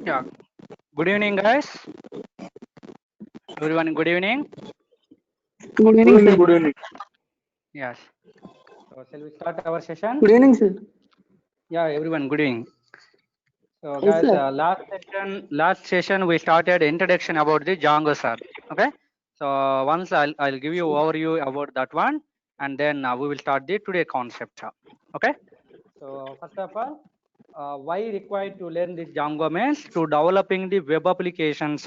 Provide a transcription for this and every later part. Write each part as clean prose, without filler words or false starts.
Yeah. Good evening, guys. Everyone, good evening. Good evening, sir. Good evening. Yes. So, shall we start our session? Good evening, sir. Yeah, everyone, good evening. So, Yes, guys, sir. last session we started introduction about the Django, sir. Okay. So, once I'll give you overview about that one, and then we will start the today concept. Okay. So, first of all, why required to learn this Django means to developing the web applications.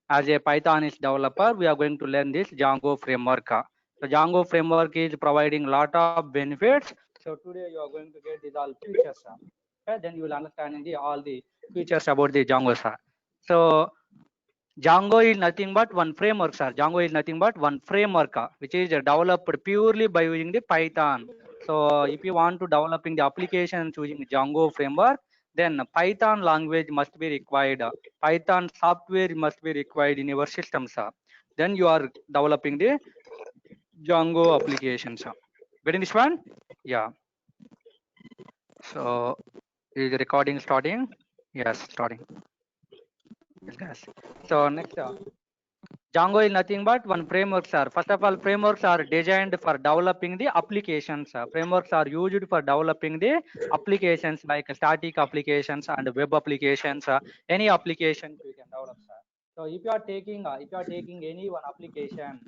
As a Pythonist developer, we are going to learn this Django framework. So Django framework is providing a lot of benefits. So today you are going to get these all features. Okay, then you will understand all the features about the Django, sir. So Django is nothing but one framework, sir. Django is nothing but one framework, which is developed purely by using the Python. So if you want to developing the application using Django framework, then Python language must be required. Python software must be required in your system, sir. Then you are developing the Django application, sir. Getting this one? Yeah. So is the recording starting? Yes, starting. Yes, guys. So next, Django is nothing but one framework, sir. First of all, frameworks are designed for developing the applications. Frameworks are used for developing the applications like static applications and web applications. Any application you can develop, sir. So if you are taking any one application,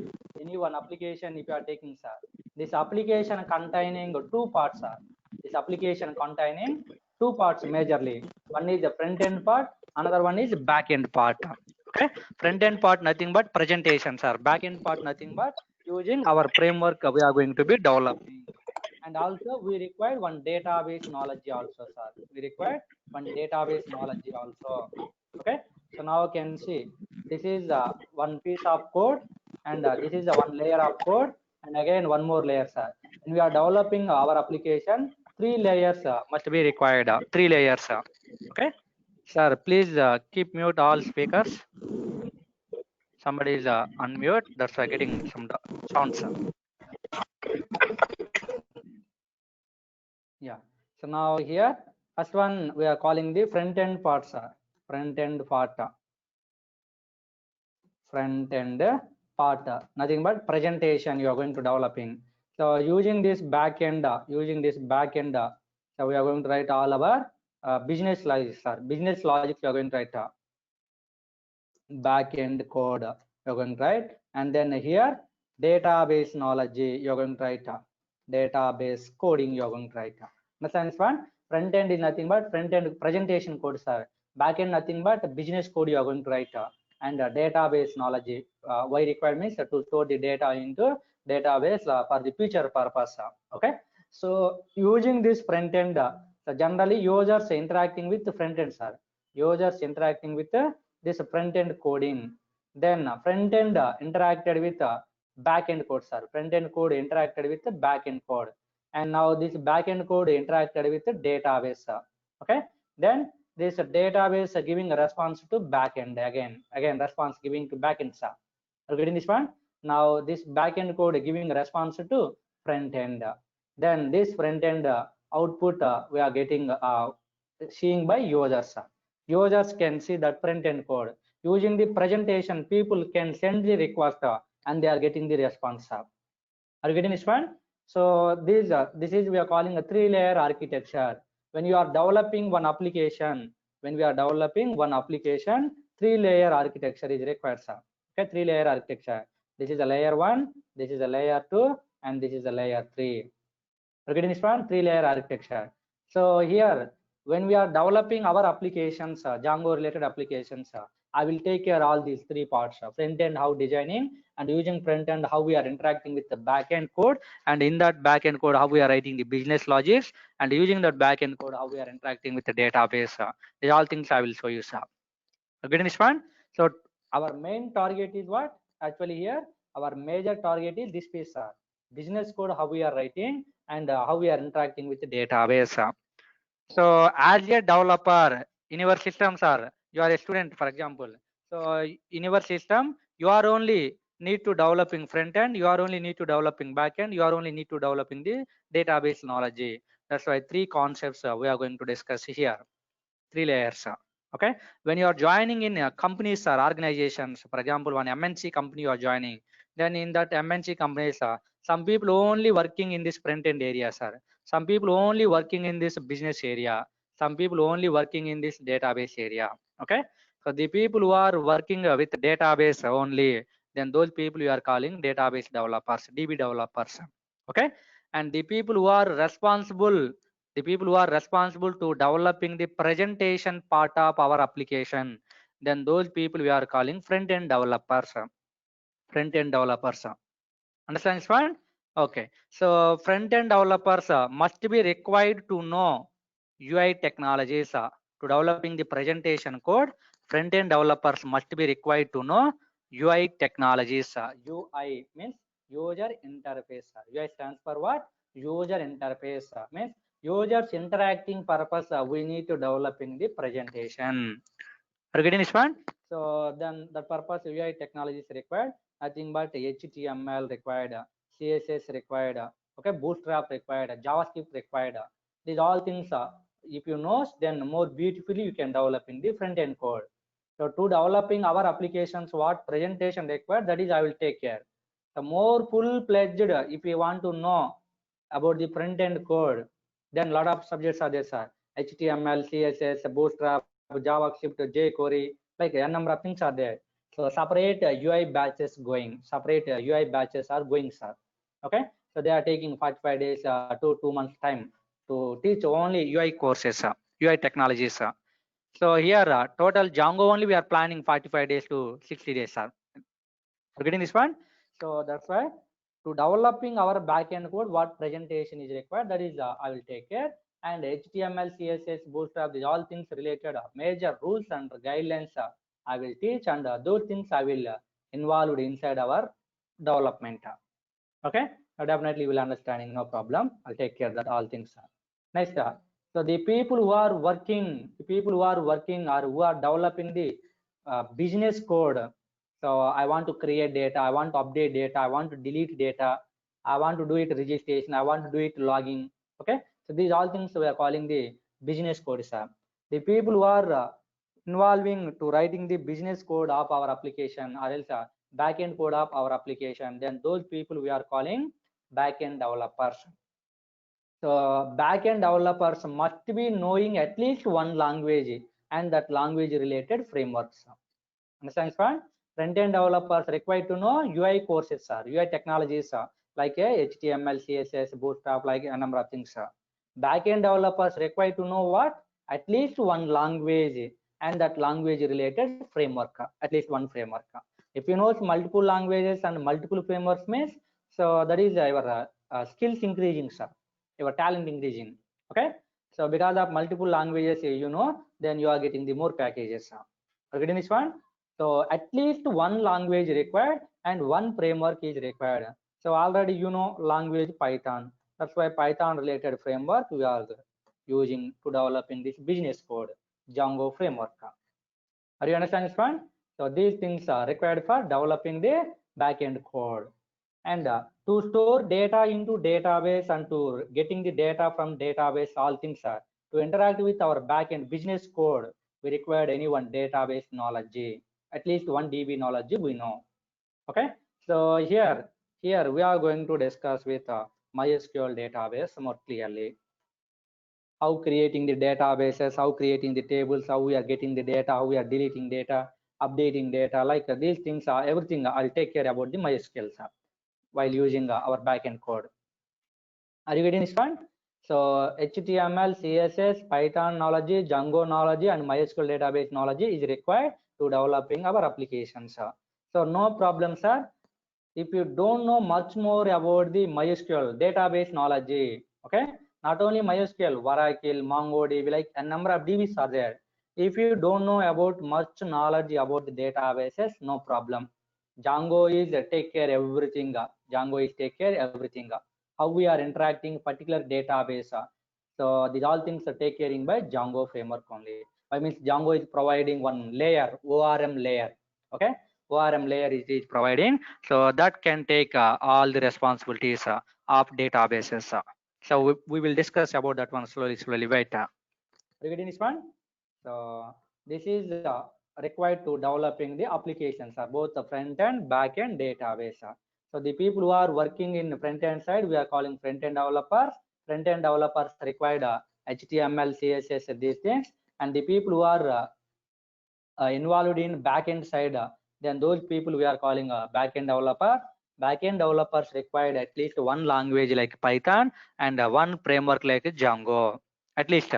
if you are taking, sir, this application containing two parts, sir. This application containing two parts majorly. One is the front end part, another one is back end part. Okay, front end part nothing but presentations, are back end part nothing but using our framework we are going to be developing. And also we require one database knowledge also, sir. We require one database knowledge also. Okay, so now you can see this is one piece of code, and this is one layer of code, and again one more layer, sir. When we are developing our application, three layers must be required. Three layers. Okay, sir, please keep mute all speakers. Somebody is unmute. That's why getting some sounds. Yeah. So now here, first one we are calling the front end part, sir. Front end part. Front end part. Nothing but presentation you are going to developing. So using this back end, so we are going to write all our business logic, sir. Business logic we are going to write back end code you are going to write, and then here database knowledge you are going to write database coding you are going to write. Understand this one? Front end is nothing but front end presentation code, sir. Back end nothing but business code you are going to write, and database knowledge why required means to store the data into database for the future purpose. Okay, so using this front end, so generally users interacting with the front end, sir. Users interacting with this front end coding, then front end interacted with back end code, sir. Front end code interacted with the back end code, and now this back end code interacted with the database. Okay, then this database giving a response to back end, again response giving to back end, sir. Are you getting this one? Now this back end code giving a response to front end, then this front end output we are getting seeing by users. Users can see that front end code. Using the presentation, people can send the request and they are getting the response. Are you getting this one? So this is we are calling a three-layer architecture. When you are developing one application, three-layer architecture is required, sir. Okay, three-layer architecture. This is a layer 1, this is a layer 2, and this is a layer 3. Are you getting this one? Three-layer architecture. So here, when we are developing our applications, Django related applications, I will take care all these three parts: front end how designing, and using front end how we are interacting with the back end code, and in that back end code how we are writing the business logics, and using that back end code how we are interacting with the database. These all things I will show you, sir. Getting this one? So our main target is what? Actually here, our major target is this piece, sir. Business code how we are writing, and how we are interacting with the database. So as a developer in your system, sir, you are a student, for example. So in your system, you are only need to developing front end, you are only need to developing back end, you are only need to developing the database knowledge. That's why three concepts we are going to discuss here, three layers. Okay, when you are joining in companies or organizations, for example, one MNC company you are joining, then in that MNC companies, some people only working in this front end area, sir. Some people only working in this business area. Some people only working in this database area. Okay, so the people who are working with database only, then those people you are calling database developers, DB developers. Okay, and the people who are responsible, the people who are responsible to developing the presentation part of our application, then those people we are calling front end developers. Front end developers. Understand this one? Okay. So front end developers must be required to know UI technologies. To developing the presentation code, front end developers must be required to know UI technologies. UI means user interface. UI stands for what? User interface. Means users interacting purpose. We need to developing the presentation. Are you getting this one? So then the purpose UI technology is required. Nothing but HTML required, CSS required, okay, Bootstrap required, JavaScript required. These all things, if you know, then more beautifully you can develop in the front end code. So to developing our applications, what presentation required, that is I will take care. The more full-fledged, if you want to know about the front end code, then lot of subjects are there, sir. HTML, CSS, Bootstrap, JavaScript, jQuery, like a number of things are there. So separate UI batches going, separate UI batches are going, sir. Okay, so they are taking 45 days to 2 months time to teach only UI courses, UI technologies. So here total Django only we are planning 45 days to 60 days, sir. You're getting this one? So that's why to developing our backend code, what presentation is required, that is I will take care. And HTML, CSS, Bootstrap, these all things related major rules and guidelines I will teach, and those things I will involved inside our development. Okay, definitely you will understanding, no problem. I'll take care that all things. Next, so the people who are working, or who are developing the business code. So I want to create data, I want to update data, I want to delete data, I want to do it registration, I want to do it logging. Okay, so these all things we are calling the business code, sir. The people who are involving to writing the business code of our application, or else backend code of our application, then those people we are calling backend developers. So backend developers must be knowing at least one language and that language related frameworks. Understand one? Front-end developers required to know UI courses, UI technologies like HTML, CSS, Bootstrap, like a number of things. Backend developers required to know what? At least one language and that language related framework, at least one framework. If you know multiple languages and multiple frameworks means, so that is your skills increasing, sir. Your talent increasing. Okay. So because of multiple languages, you know, then you are getting the more packages. Are getting this one? So at least one language required and one framework is required. So already you know language Python. That's why Python related framework we are using to develop in this business code, Django framework. Are you understand this one? So these things are required for developing the backend code. And to store data into database and to getting the data from database, all things are to interact with our backend business code, we required any one database knowledge, at least one DB knowledge we know. Okay, so here we are going to discuss with MySQL database more clearly. How creating the databases, how creating the tables, how we are getting the data, how we are deleting data, updating data, like these things are everything I'll take care about the MySQL while using our backend code. Are you getting this one? So HTML, CSS, Python knowledge, Django knowledge, and MySQL database knowledge is required to developing our applications. So no problem, sir. If you don't know much more about the MySQL database knowledge, okay, not only MySQL, Oracle, MongoDB, like a number of DBs are there. If you don't know about much knowledge about the databases, no problem. Django is take care everything. Django is take care everything. How we are interacting particular database. So these all things are taken care by Django framework only. I mean Django is providing one layer, ORM layer. Okay. ORM layer is providing. So that can take all the responsibilities of databases. So we will discuss about that one slowly. Wait. Are you getting this one? So this is required to developing the applications, both the front end, back end database. So the people who are working in front end side, we are calling front end developers. Front end developers required HTML, CSS, these things, and the people who are involved in back end side, then those people we are calling a back end developer. Back end developers required at least one language like Python and one framework like Django, at least.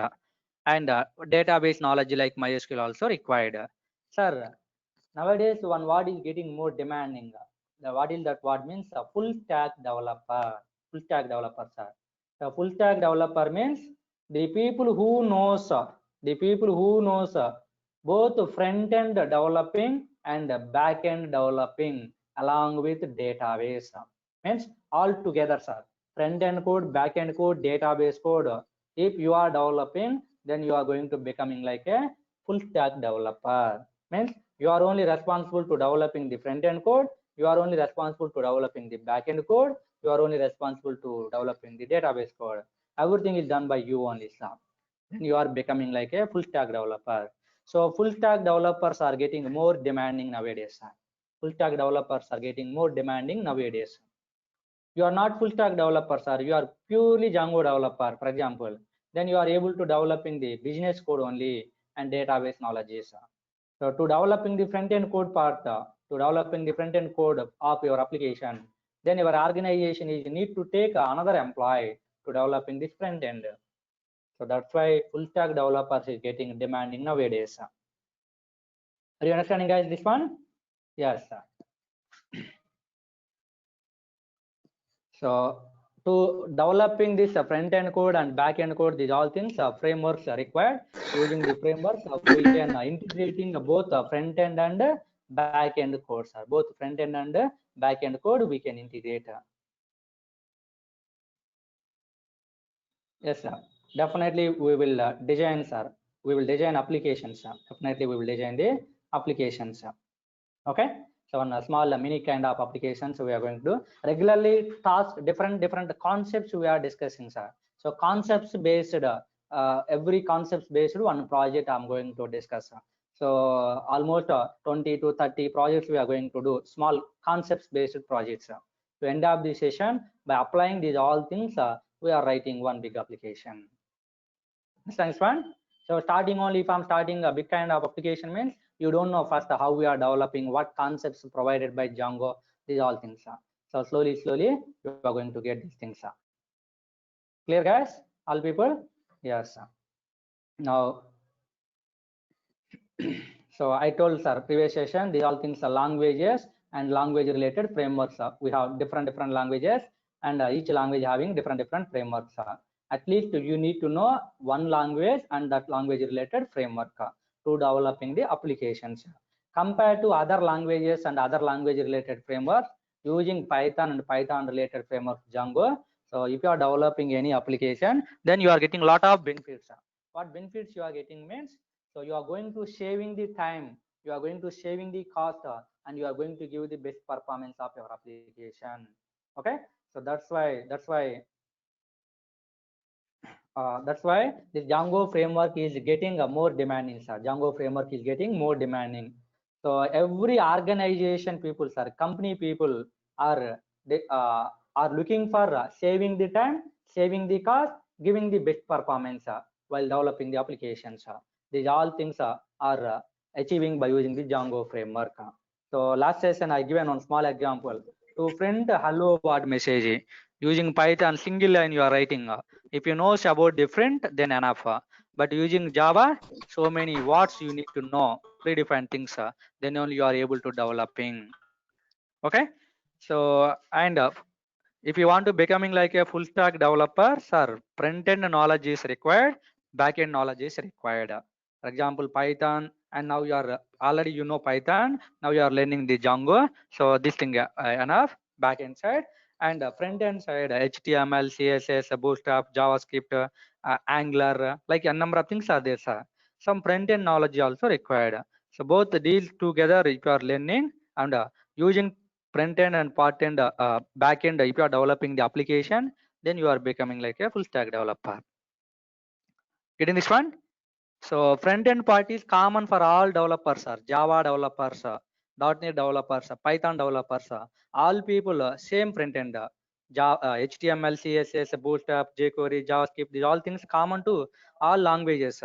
And database knowledge like MySQL also required. Sir, nowadays one word is getting more demanding. The what is that word means? A full stack developer. Full stack developer, sir. The full stack developer means the people who knows both front end developing and back end developing along with database. Means all together, sir. Front end code, back end code, database code. If you are developing, then you are going to becoming like a full stack developer. Means you are only responsible to developing the front end code, you are only responsible to developing the back end code, you are only responsible to developing the database code. Everything is done by you only, sir. Then you are becoming like a full stack developer. So full stack developers are getting more demanding nowadays, sir. Full stack developers are getting more demanding nowadays. You are not full stack developer, sir. You are purely Django developer, for example. Then you are able to developing the business code only and database knowledge. So to developing the front end code part, to developing the front end code of your application, then your organization is need to take another employee to developing this front end. So that's why full stack developers is getting demanding nowadays. Are you understanding, guys, this one? Yes, sir. So to developing this front end code and back end code, these all things frameworks are required. Using the frameworks, we can integrating both front end and back end codes. Both front end and back end code we can integrate. Yes, sir. Definitely we will design, sir. We will design applications. Definitely we will design the applications. Okay. So on a small mini kind of applications we are going to do regularly task different concepts we are discussing, sir. So concepts based every concepts based one project I'm going to discuss. So almost 20 to 30 projects we are going to do small concepts based projects. To end up the session by applying these all things, we are writing one big application. Next one. So starting only if I'm starting a big kind of application means you don't know first how we are developing, what concepts provided by Django, these all things. So slowly you are going to get these things. Clear, guys? All people? Yes. Now, so I told, sir, previous session, these all things are languages and language related frameworks. We have different languages and each language having different frameworks. At least you need to know one language and that language related framework to developing the applications. Compared to other languages and other language related frameworks, using Python and Python related framework Django. So if you are developing any application, then you are getting a lot of benefits. What benefits you are getting means, so you are going to saving the time, you are going to saving the cost, and you are going to give the best performance of your application. Okay, so that's why this Django framework is getting more demanding, sir. Django framework is getting more demanding. So every organization people, sir, company people are looking for saving the time, saving the cost, giving the best performance while developing the applications. These all things are achieving by using the Django framework. So last session I given one small example. To print hello world message using Python single line you are writing. If you know about different, then enough. But using Java, so many words you need to know, predefined things. Then only you are able to developing. Okay. So and if you want to becoming like a full stack developer, sir, front end knowledge is required, back end knowledge is required. For example, Python, and now you are already you know Python. Now you are learning the Django. So this thing enough. Back end side and front end side, HTML, CSS, Bootstrap, JavaScript, Angular, like a number of things are there, sir. Some front end knowledge also required. So both these together, if you are learning, and using front end and part end, back end, if you are developing the application, then you are becoming like a full stack developer. Getting this one? So front end part is common for all developers, sir. Java developers, .NET developers, Python developers, all people same front end. Java, HTML, CSS, Bootstrap, jQuery, JavaScript, these all things common to all languages.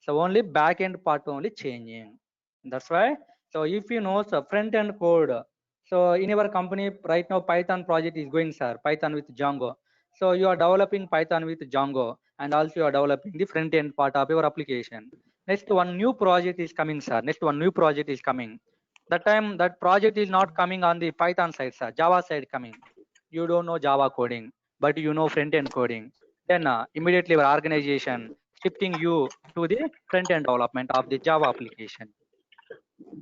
So only back end part only changing. That's why. So if you know the front end code, so in your company right now Python project is going, sir. Python with Django. So you are developing Python with Django, and also you are developing the front end part of your application. Next one new project is coming, sir. Next one new project is coming. That time that project is not coming on the Python side, sir. Java side coming. You don't know Java coding, but you know front end coding. Then immediately your organization shifting you to the front end development of the Java application.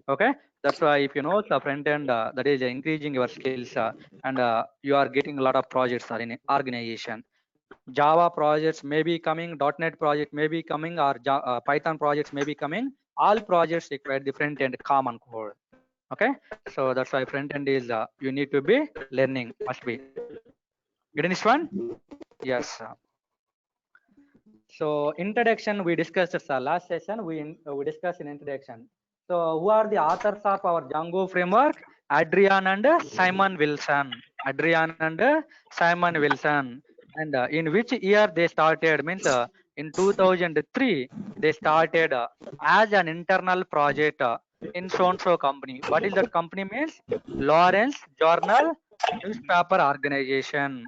Okay, that's why if you know the front end, that is increasing your skills, and you are getting a lot of projects are in organization. Java projects may be coming, .NET project may be coming, or Python projects may be coming. All projects require the front end common code. Okay, so that's why front end is you need to be learning, must be. Getting this one? Yes. So introduction we discussed, last session we discussed in introduction. So who are the authors of our Django framework? Adrian and Simon Wilson. Adrian and Simon Wilson. And in which year they started? Means in 2003 they started as an internal project in so-and-so company. What is that company means? Lawrence Journal Newspaper Organization.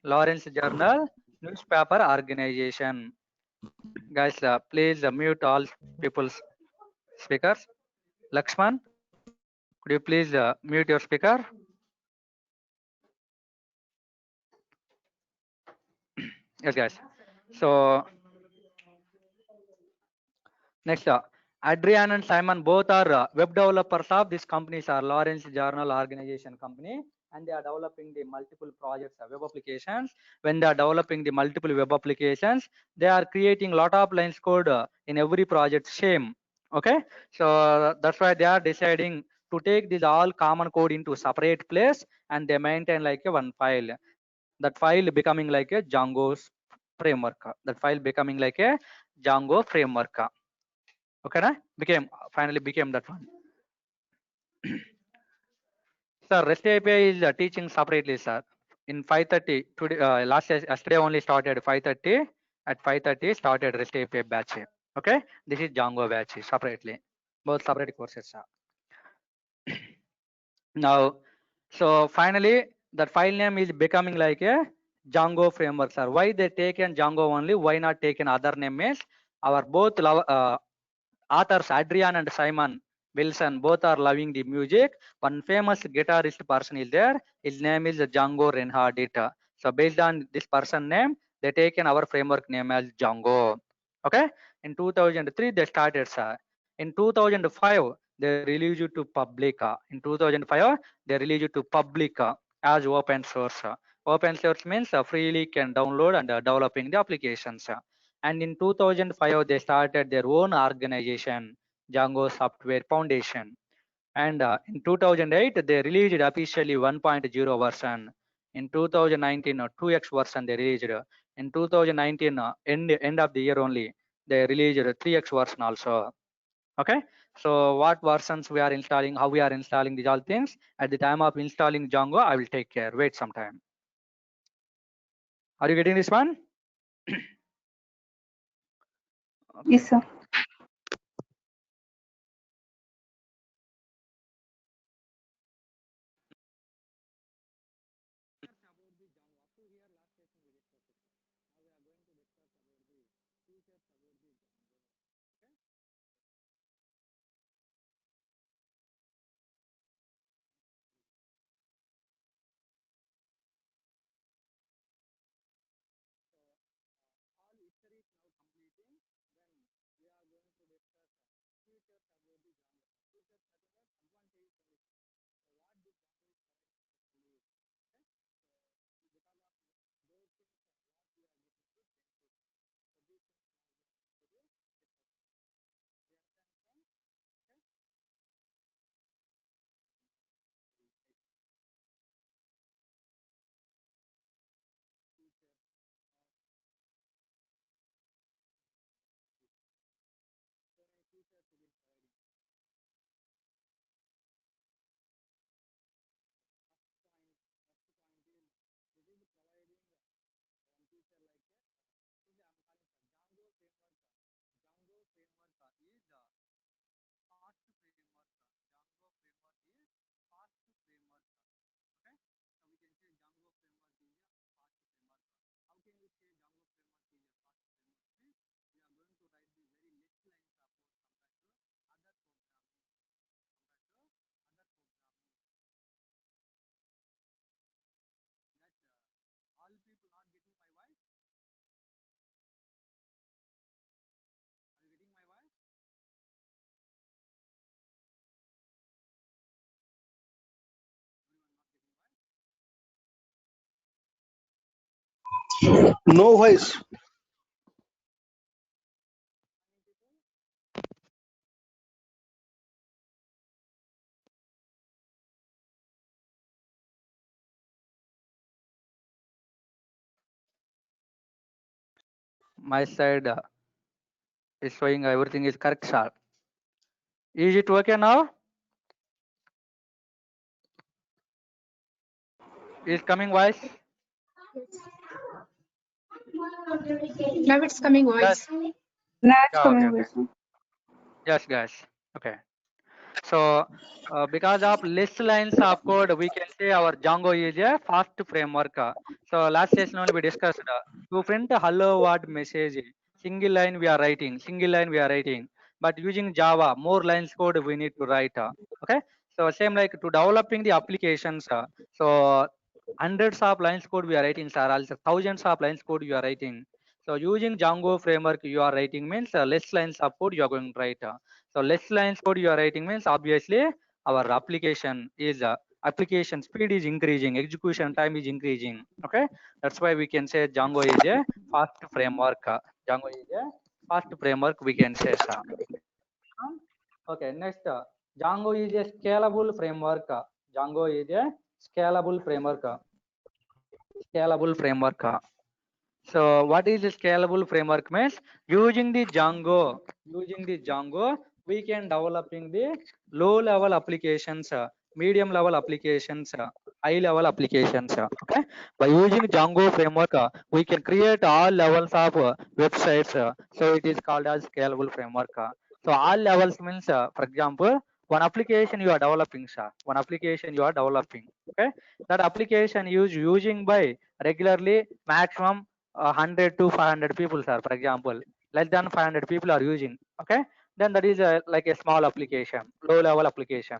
Lawrence Journal Newspaper Organization. Guys, please mute all people's speakers. Lakshman, could you please mute your speaker? Yes, guys. So next, Adrian and Simon both are web developers of these companies are Lawrence Journal Organization company, and they are developing the multiple projects web applications. When they are developing the multiple web applications, they are creating lot of lines code in every project same. Okay, so that's why they are deciding to take this all common code into separate place, and they maintain like a one file. That file becoming like a Django's framework. That file becoming like a Django framework. Okay, na? Finally became that one. Sir, REST API is teaching separately, sir. In 5:30 today, yesterday only started 5:30. At 5:30 started REST API batch. Okay, this is Django batch separately. Both separate courses, sir. Now, so finally that file name is becoming like a Django framework, sir. Why they taken Django only? Why not taken other name? Is our both authors Adrian and Simon Wilson both are loving the music. One famous guitarist person is there. His name is Django Reinhardt. So based on this person name, they taken our framework name as Django. Okay. In 2003 they started, sir. In 2005 they released it to public. In 2005 they released it to public as open source. Open source means freely can download and developing the applications. And in 2005 they started their own organization, Django Software Foundation. And in 2008 they released officially 1.0 version. In 2019 2x version they released. In 2019 end of the year only they released 3x version also. Okay, so what versions we are installing, how we are installing these all things, at the time of installing Django I will take care. Wait some time. Are you getting this one? Okay. Yes, sir. No voice. My side is showing everything is correct, sir. Is it okay now? Is coming voice? Now it's coming Yes. voice. That's Yeah, okay, coming okay. voice. Yes, guys. Okay. So because of less lines of code, we can say our Django is a fast framework. So last session only we discussed to print a hello world message. Single line we are writing, single line we are writing. But using Java, more lines code we need to write. Okay. So same like to developing the applications. So hundreds of lines code we are writing, sir. Also thousands of lines code you are writing. So using Django framework you are writing means less lines of code you are going to write. So less lines code you are writing means obviously our application is application speed is increasing, execution time is increasing. Okay, that's why we can say Django is a fast framework. Django is a fast framework we can say, sir. Okay, next Django is a scalable framework. Django is a scalable framework. Scalable framework. So what is a scalable framework means using the Django, we can developing the low level applications, medium level applications, high level applications. Okay, by using Django framework, we can create all levels of websites. So it is called as scalable framework. So all levels means, for example, one application you are developing, sir. One application you are developing. Okay, that application using by regularly maximum 100 to 500 people, sir. For example, less than 500 people are using. Okay, then that is like a small application, low level application.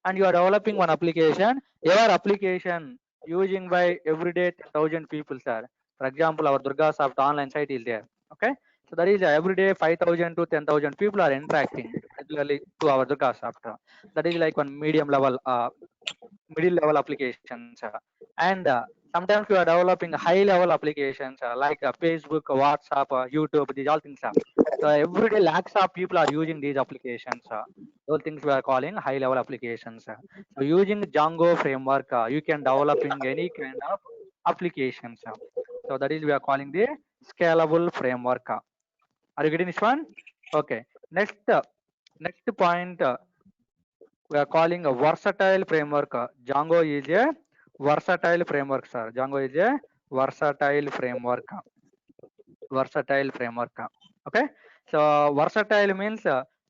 And you are developing one application, your application using by everyday 10,000 people, sir. For example, our Durga Soft online site is there. Okay, so that is everyday 5,000 to 10,000 people are interacting regularly to our Durga Soft. That is like one medium level middle level applications, and sometimes we are developing high level applications like Facebook, WhatsApp, YouTube, these all things. So everyday lakhs of people are using these applications. Those things we are calling high level applications. So using Django framework, you can developing any kind of applications. So that is we are calling the scalable framework. Are you getting this one? Okay. Next point. We are calling a versatile framework. Django is a versatile framework, sir. Django is a versatile framework. Versatile framework. Okay. So versatile means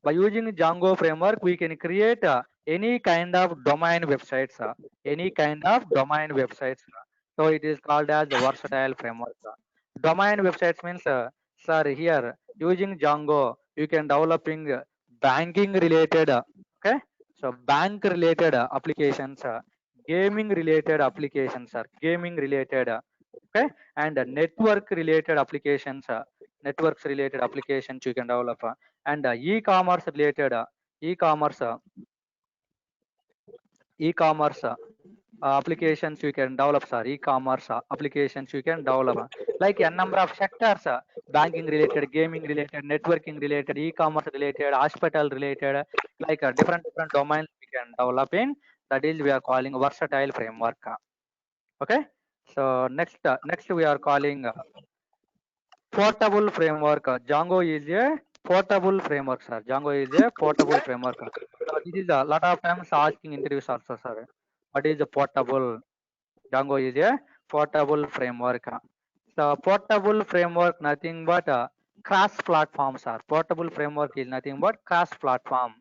by using Django framework, we can create any kind of domain websites. Any kind of domain websites. So it is called as a versatile framework. Domain websites means, sir, here using Django, you can developing banking related. Okay. So bank related applications, gaming related applications, gaming related. Okay, and network related applications, networks related applications you can develop, and e-commerce related e-commerce e-commerce applications you can develop, sir. E-commerce applications you can develop, like a number of sectors, banking related, gaming related, networking related, e-commerce related, hospital related, like different domains we can develop in. That is we are calling versatile framework. Okay, so next we are calling portable framework. Django is a portable framework, sir. Django is a portable framework. So this is a lot of times asking interviews also, sir. What is a portable? Django is a portable framework. So portable framework nothing but cross platform, sir. Portable framework is nothing but cross platform.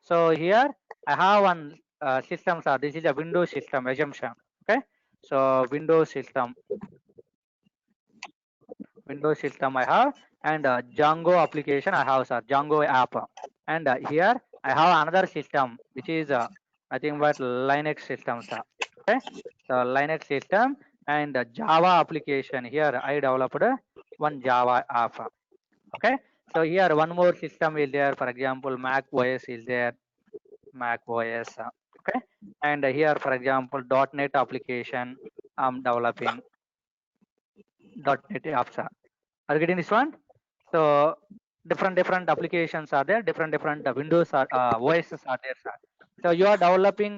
So here I have one system, sir. This is a Windows system assumption. Okay. So Windows system I have, and Django application I have, sir. Django app, and here I have another system which is nothing but Linux system, sir. Okay. So Linux system and Java application. Here I developed one Java app. Okay. So here one more system is there. For example, Mac OS is there. Mac OS. Okay. And here, for example, .NET application I'm developing. .NET apps. Are you getting this one? So different applications are there. Different Windows are OSs are there, sir. So you are developing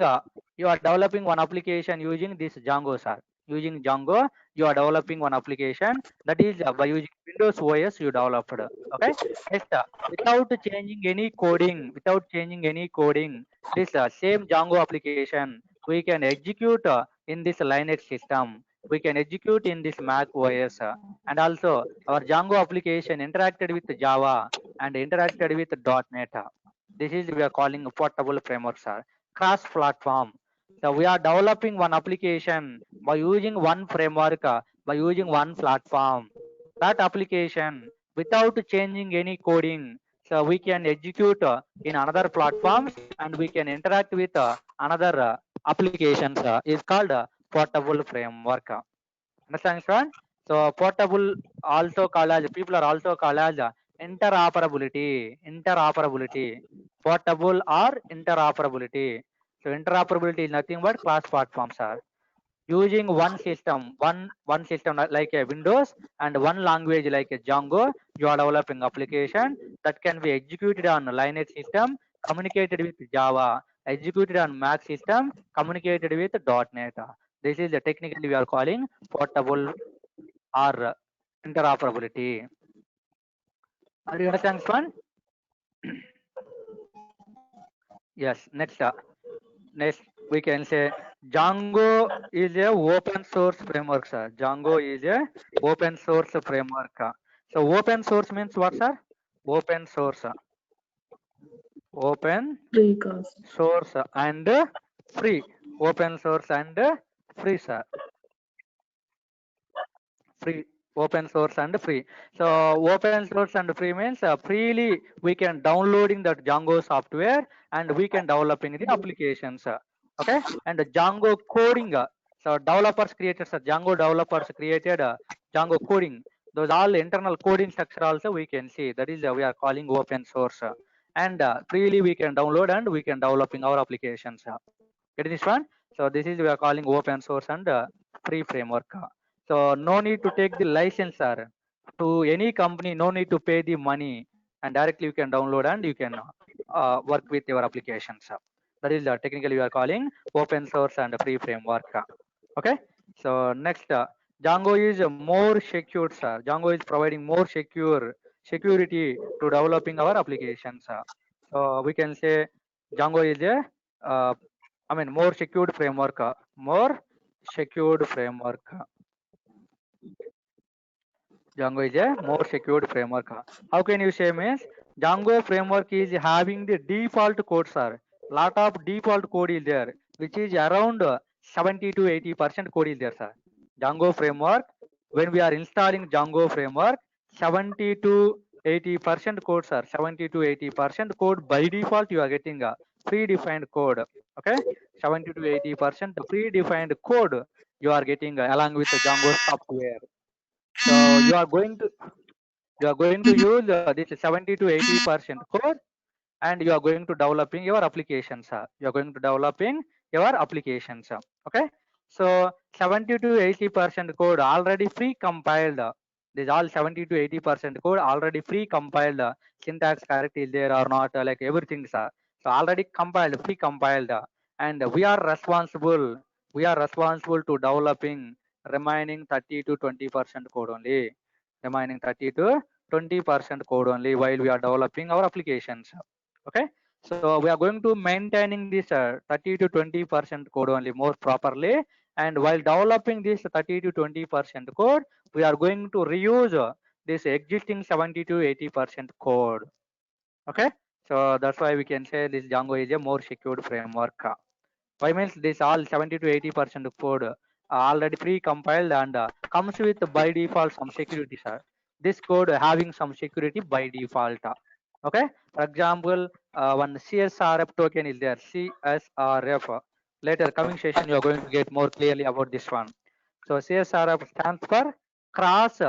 one application using this Django, sir. Using Django, you are developing one application, that is by using Windows OS you developed. Okay. Yes, without changing any coding, this same Django application we can execute in this Linux system. We can execute in this Mac OS, and also our Django application interacted with Java and interacted with .NET. This is we are calling a portable framework, sir. Cross-platform. So we are developing one application by using one framework, by using one platform. That application without changing any coding, so we can execute in another platforms and we can interact with another applications. Is called portable framework. Understand, sir? So portable also called as, people are also called as interoperability. Portable or interoperability. So interoperability is nothing but class platforms, sir. Using one system like a Windows and one language like a Django, you are developing application that can be executed on Linux system, communicated with Java, executed on Mac system, communicated with .NET. This is the technically we are calling portable or interoperability. Are you understand this one? Yes. Next we can say Django is a open source framework, sir. Django is a open source framework. So open source means what, sir? Open source. Open source and free. Open source and free, sir. Free. Open source and free. So open source and free means freely we can downloading that Django software and we can developing the applications. Okay. And the Django coding. So developers created, Django developers created Django coding. Those all internal coding structure also we can see. That is we are calling open source. And freely we can download and we can developing our applications. Get this one? So this is we are calling open source and free framework. So no need to take the license, sir. To any company, no need to pay the money, and directly you can download and you can work with your applications. That is technically we are calling open source and free framework. Okay. So next, Django is more secure, sir. Django is providing more security to developing our applications. So we can say Django is a more secured framework. More secured framework. Django is a more secured framework. How can you say means Django framework is having the default code, sir. Lot of default code is there, which is around 70 to 80% code is there, sir. Django framework, when we are installing Django framework, 70 to 80% code, sir. 70 to 80% code by default you are getting a predefined code. Okay, 70 to 80% predefined code you are getting along with the Django software. So you are going to use this 70 to 80% code, and you are going to developing your applications. You are going to developing your applications. Okay. So 70 to 80% code already pre-compiled. This all 70 to 80% code already pre-compiled. Syntax correct is there or not? Like everything, sir. So already compiled, pre-compiled, and we are responsible. We are responsible to developing remaining 30 to 20% code only. Remaining 30 to 20% code only while we are developing our applications. Okay. So we are going to maintaining this 30 to 20% code only more properly, and while developing this 30 to 20% code, we are going to reuse this existing 70 to 80% code. Okay, so that's why we can say this Django is a more secured framework. Why means this all 70 to 80% code already pre-compiled and comes with by default some security, sir. This code having some security by default. Okay, for example, one CSRF token is there, CSRF. Later coming session you are going to get more clearly about this one. So CSRF stands for cross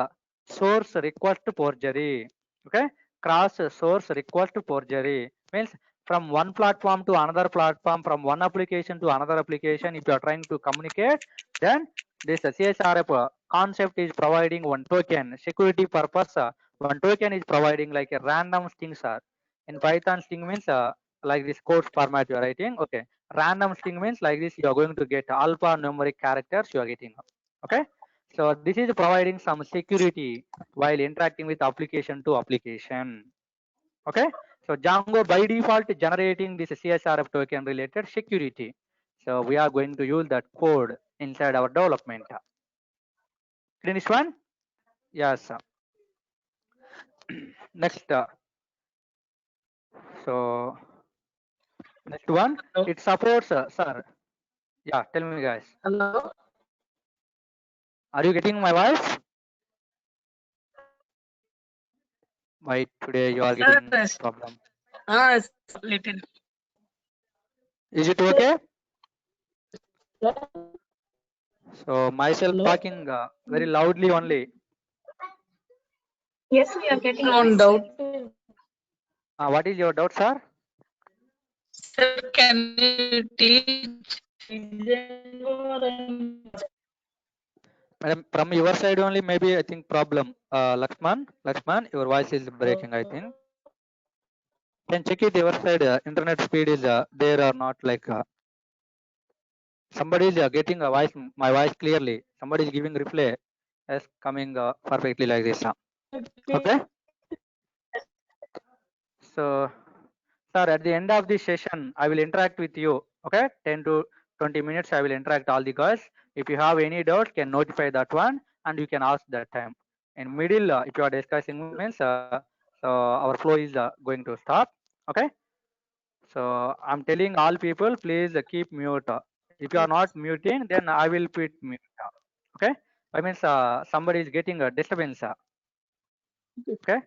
source request forgery. Okay, cross source request forgery means from one platform to another platform, from one application to another application, if you are trying to communicate, then this CSRF concept is providing one token, security purpose. One token is providing like a random string, sir. In Python, string means like this code format you are writing. Okay, random string means like this you are going to get alphanumeric characters you are getting. Okay, so this is providing some security while interacting with application to application. Okay, so Django by default generating this CSRF token related security. So we are going to use that code inside our development. Finish one? Yes. Next. So next one, it supports, sir. Yeah, tell me guys. Hello. Are you getting my voice? Why today you are getting Yes. problem? It's little. Is it okay? So myself Hello. talking very loudly only. Yes, we are getting One doubt. What is your doubt, sir? Sir, can you teach? Madam, from your side only, maybe I think problem. Lakshman, your voice is breaking, I think. Can check it your side. Internet speed is there or not? Like somebody is getting a voice, my voice clearly. Somebody is giving reply, as coming perfectly like this. Okay. So, sir, at the end of this session, I will interact with you. Okay, 10 to 20 minutes. I will interact all the guys. If you have any doubt, can notify that one, and you can ask that time. In middle, if you are discussing means, so our flow is going to stop. Okay. So I'm telling all people, please keep mute. If you are not muting, then I will put mute. Okay. I means somebody is getting a disturbance. Okay.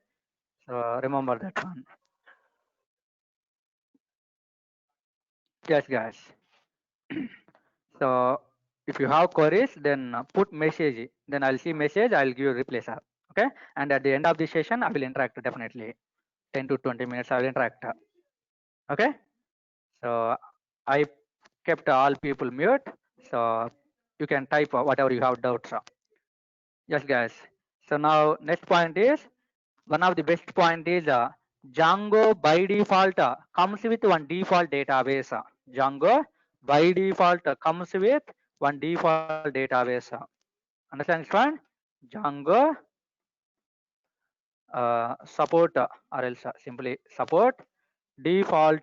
So remember that one. Yes, guys. So if you have queries, then put message. Then I'll see message. I'll give you reply, sir. Okay. And at the end of the session, I will interact definitely. 10 to 20 minutes, I will interact. Okay. So I kept all people mute. So you can type whatever you have doubts. Yes, guys. So now next point is one of the best point is Django by default comes with one default database. Django by default comes with one default database. Understand this one? Django support or else simply support default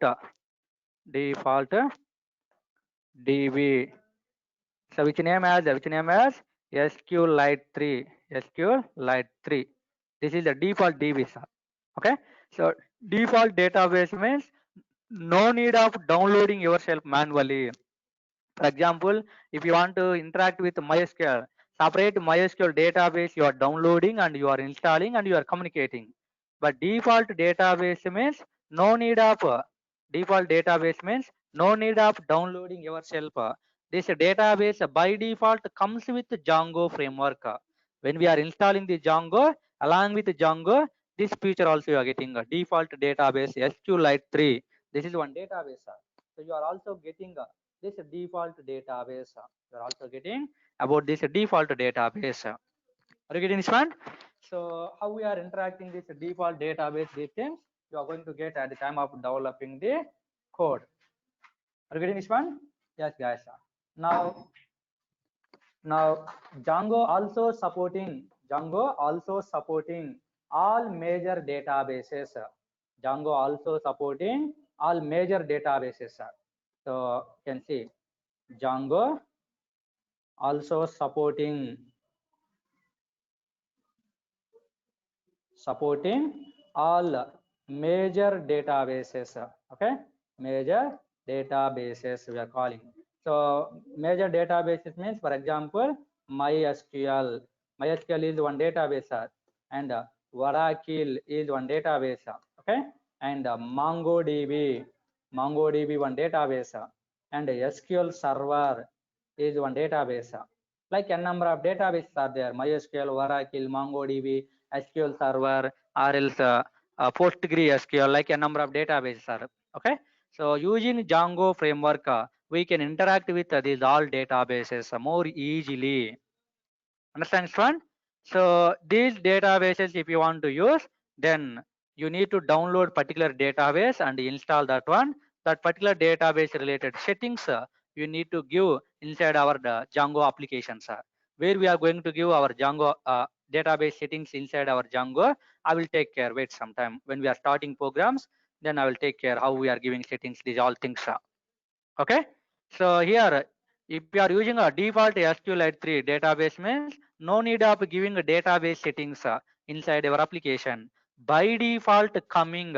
DB. So which name as SQLite 3. SQLite 3. This is the default DB. Okay. So default database means no need of downloading yourself manually. For example, if you want to interact with MySQL, separate MySQL database you are downloading and you are installing and you are communicating. But default database means no need of downloading yourself. This database by default comes with Django framework. When we are installing the Django, along with Django, this feature also you are getting a default database SQLite 3. This is one database. So you are also getting this default database. You are also getting about this default database. Are you getting this one? So how we are interacting this default database, these things you are going to get at the time of developing the code. Are you getting this one? Yes, guys. Now Django also supporting all major databases. Django also supporting all major databases. So you can see Django also supporting supporting all major databases. Okay, major databases we are calling. So major databases means, for example, MySQL. MySQL is one database, and Oracle is one database. Okay, and MongoDB one database, and SQL Server is one database. Like a number of databases are there: MySQL, Oracle, MongoDB, SQL Server, or else PostgreSQL. Like a number of databases are. Okay, so using Django framework, we can interact with these all databases more easily. Understand, student? So these databases, if you want to use, then you need to download particular database and install that one. That particular database related settings you need to give inside our Django applications. Where we are going to give our Django database settings inside our Django, I will take care. Wait some time. When we are starting programs, then I will take care how we are giving settings. These all things. Okay. So here, if you are using a default SQLite 3 database means no need of giving a database settings inside your application. By default coming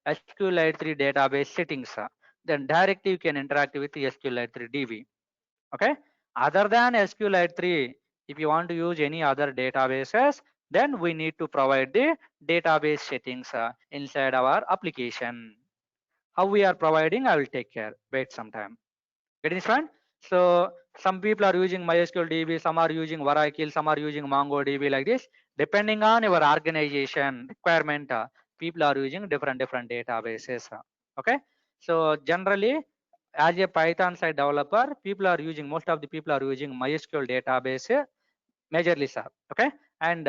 SQLite 3 database settings, then directly you can interact with the SQLite 3 DB. Okay. Other than SQLite 3, if you want to use any other databases, then we need to provide the database settings inside our application. How we are providing, I will take care. Wait some time. Getting this one? So some people are using MySQL DB, some are using Oracle, some are using MongoDB like this. Depending on your organization requirement, people are using different databases. Okay. So generally, as a Python side developer, most of the people are using MySQL database majorly, sir. Okay. And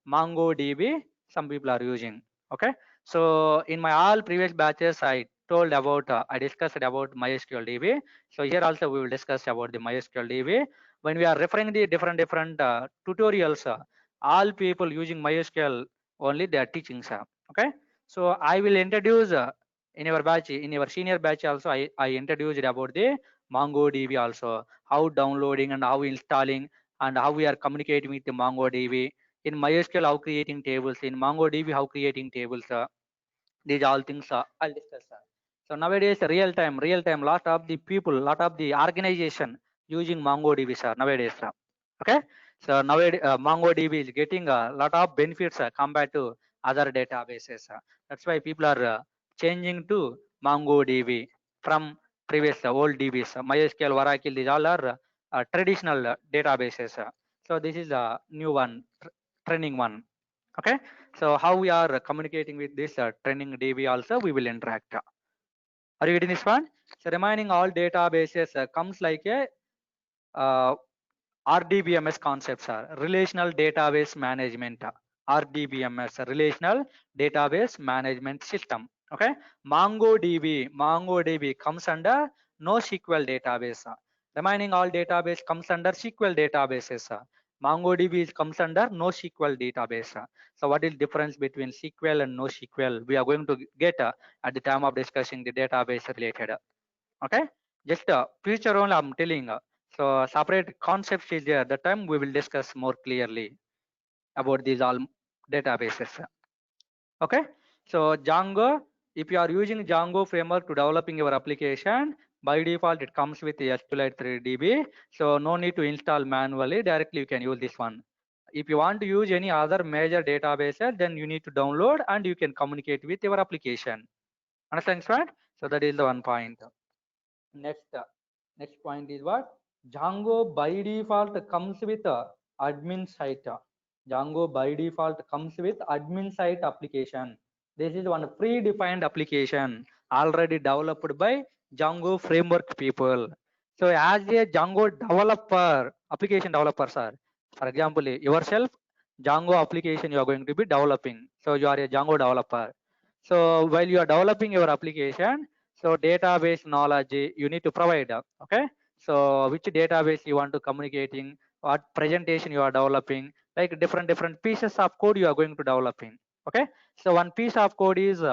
MongoDB, some people are using. Okay. So in my all previous batches, I discussed about MySQL DB. So here also we will discuss about the MySQL DB. When we are referring the different tutorials, all people using MySQL only they are teaching, sir. Okay. So I will introduce in your batch, in your senior batch also, I introduced about the MongoDB also, how downloading and how installing and how we are communicating with the MongoDB. In MySQL, how creating tables. In MongoDB, how creating tables. These all things I'll discuss. So nowadays, real time, lot of the people, lot of the organization using MongoDB, sir. Nowadays, sir. Okay. So nowadays, MongoDB is getting a lot of benefits compared to other databases. That's why people are changing to MongoDB from previous old DBs. MySQL, Oracle, these all are traditional databases. So this is a new one, training one. Okay. So how we are communicating with this training DB also we will interact. Are you getting this one? So remaining all databases comes like a RDBMS concepts are relational database management. RDBMS, relational database management system. Okay. MongoDB comes under NoSQL database. Remaining all database comes under SQL databases. MongoDB comes under NoSQL database. So what is difference between SQL and NoSQL? We are going to get at the time of discussing the database related. Okay. Just future only I'm telling. So separate concepts is there. That time we will discuss more clearly about these all databases. Okay. So Django, if you are using Django framework to developing your application, by default it comes with SQLite 3 DB. So no need to install manually. Directly you can use this one. If you want to use any other major databases, then you need to download and you can communicate with your application. Understand, right? So that is the one point. Next point is what? Django by default comes with admin site. Django by default comes with admin site application. This is one predefined application already developed by Django framework people. So as a Django developer, application developer, sir, for example, yourself, Django application you are going to be developing. So you are a Django developer. So while you are developing your application, so database knowledge you need to provide. Okay. So which database you want to communicating, what presentation you are developing, like different pieces of code you are going to developing. Okay. So one piece of code is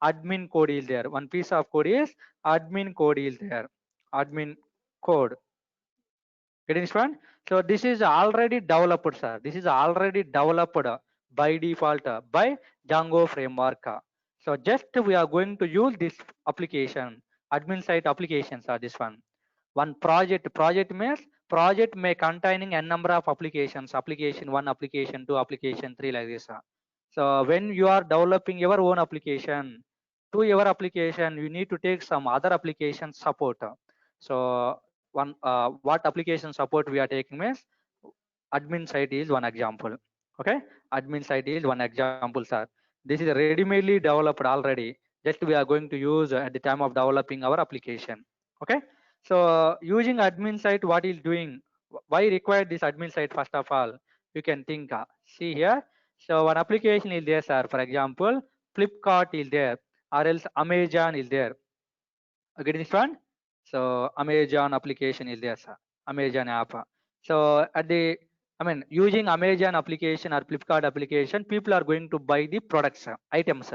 admin code is there. One piece of code is admin code is there. Admin code. Getting this one? So this is already developed, sir. This is already developed by default by Django framework. So just we are going to use this application. Admin site applications are this one. One project means project may containing a number of applications, application 1, application 2, application 3, like this. So when you are developing your own application, to your application you need to take some other application support. So one what application support we are taking means admin site is one example. Okay, admin site is one example, sir. This is ready-madely developed already, just we are going to use at the time of developing our application. Okay, so using admin site, what is doing, why require this admin site? First of all, you can think, see here. So one application is there, sir. For example, Flipkart is there, or else Amazon is there. Okay, this one. So Amazon application is there, sir. Amazon app. So at the, I mean, using Amazon application or Flipkart application, people are going to buy the products, items,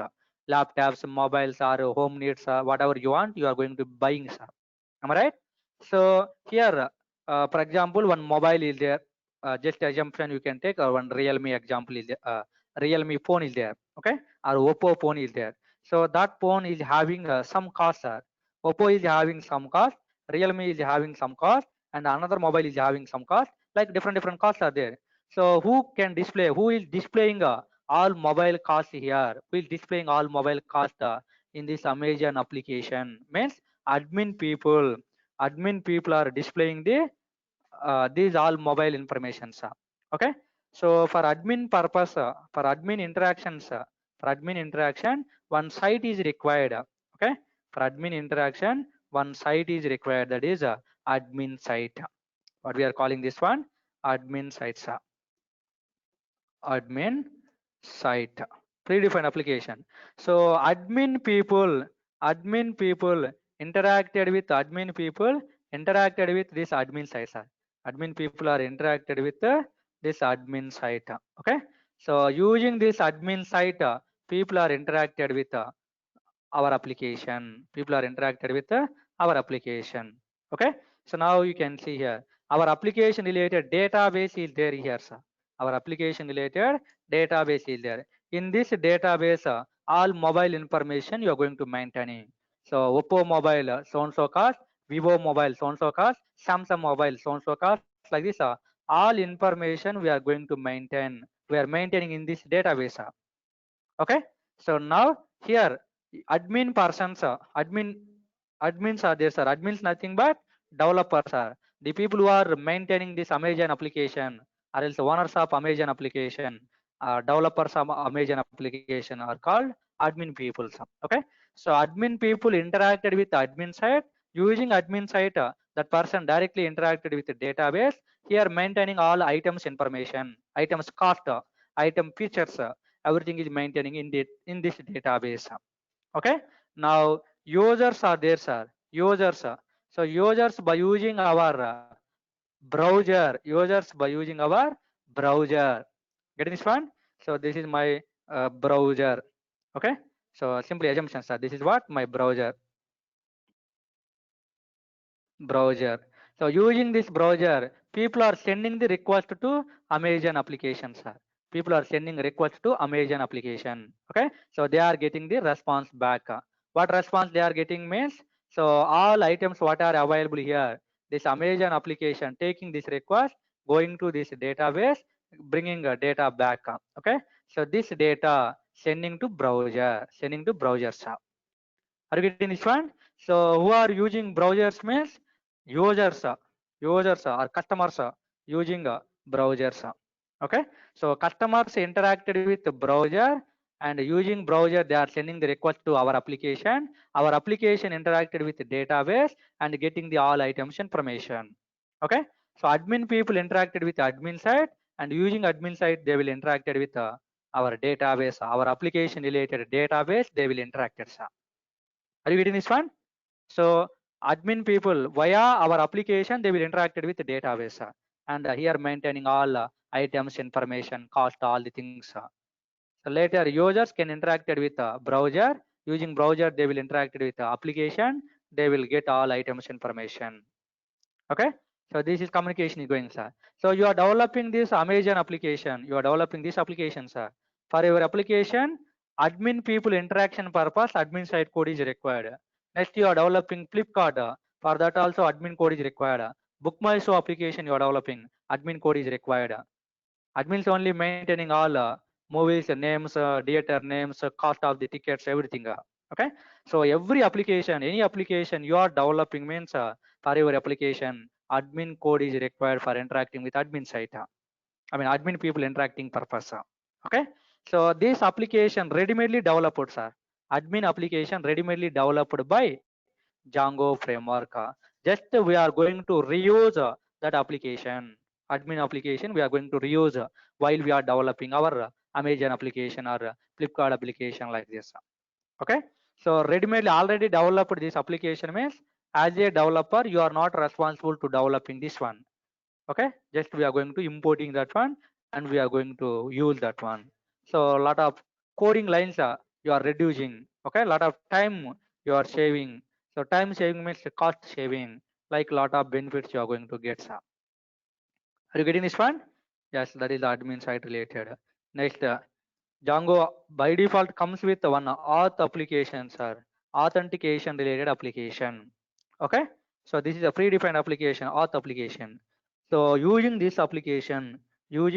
laptops, mobiles, or home needs, whatever you want, you are going to buying, sir. Am I right? So here, for example, one mobile is there. Just assumption you can take, or one Realme example is there. Realme phone is there. Okay, or Oppo phone is there. So that phone is having some cost, sir. Oppo is having some cost, Realme is having some cost, and another mobile is having some cost. Like different costs are there. So who can display? Who is displaying all mobile costs here? Who is displaying all mobile cost in this Amazon application? Means admin people. Admin people are displaying the these all mobile information. Okay. So for admin purpose, for admin interactions, for admin interaction, one site is required. Okay. For admin interaction, one site is required, that is admin site. What we are calling this one? Admin sites. Admin site, predefined application. So admin people interacted with admin people, interacted with this admin site, sir. Admin people are interacted with this admin site. Okay. So using this admin site, people are interacted with our application. People are interacted with our application. Okay. So now you can see here, our application related database is there here, sir. Our application related database is there. In this database, all mobile information you are going to maintain. So Oppo mobile, so and so cost, Vivo mobile, so and so cost, Samsung mobile, so and so cost, like this. All information we are going to maintain. We are maintaining in this database. Okay. So now here admin persons, admins are there, sir. Admins nothing but developers are the people who are maintaining this Amazon application, or else owners of Amazon application, developers of Amazon application are called admin people. Okay. So admin people interacted with admin site. Using admin site, that person directly interacted with the database. Here maintaining all items information, items cost, item features, everything is maintaining in this database. Okay. Now users are there, sir. Users. So users by using our browser. Users by using our browser. Getting this one? So this is my browser. Okay. So simply assumption, sir. This is what my browser. So using this browser, people are sending the request to Amazon application, sir. People are sending request to Amazon application. Okay. So they are getting the response back. What response they are getting means, so all items what are available here, this Amazon application taking this request, going to this database, bringing data back. Okay. So this data sending to browser, sir. Are you getting this one? So who are using browsers means users, or customers using browsers. Okay. So customers interacted with the browser, and using browser they are sending the request to our application. Our application interacted with the database and getting the all items information. Okay. So admin people interacted with the admin side, and using admin side they will interacted with our database, our application related database they will interact. Are you getting this one? So admin people via our application they will interact with the database, and here maintaining all items, information, cost, all the things. So later users can interact with browser. Using browser they will interact with the application. They will get all items information. Okay. So this is communication is going, sir. So you are developing this Amazon application. You are developing this application, sir. For your application, admin people interaction purpose, admin side code is required. Next, you are developing Flipkart. For that also admin code is required. Book My Show application you are developing, admin code is required. Admins only maintaining all movies names, theater names, cost of the tickets, everything. Okay. So every application, any application you are developing means for your application, admin code is required for interacting with admin site. I mean admin people interacting purpose. Okay. So this application ready-madely developed, sir. Admin application ready-madely developed by Django framework. Just we are going to reuse that application, admin application. We are going to reuse while we are developing our Amazon application or Flipkart application like this. Okay. So ready-made already developed this application means as a developer you are not responsible to developing this one. Okay. Just we are going to importing that one and we are going to use that one. So a lot of coding lines you are reducing. Okay. A lot of time you are saving. So time saving means cost saving, like lot of benefits you are going to get. Sir. Are you getting this one? Yes, that is admin side related. Next, Django by default comes with one auth application, sir. Authentication related application. Okay. So this is a predefined application, auth application. So using this application, you are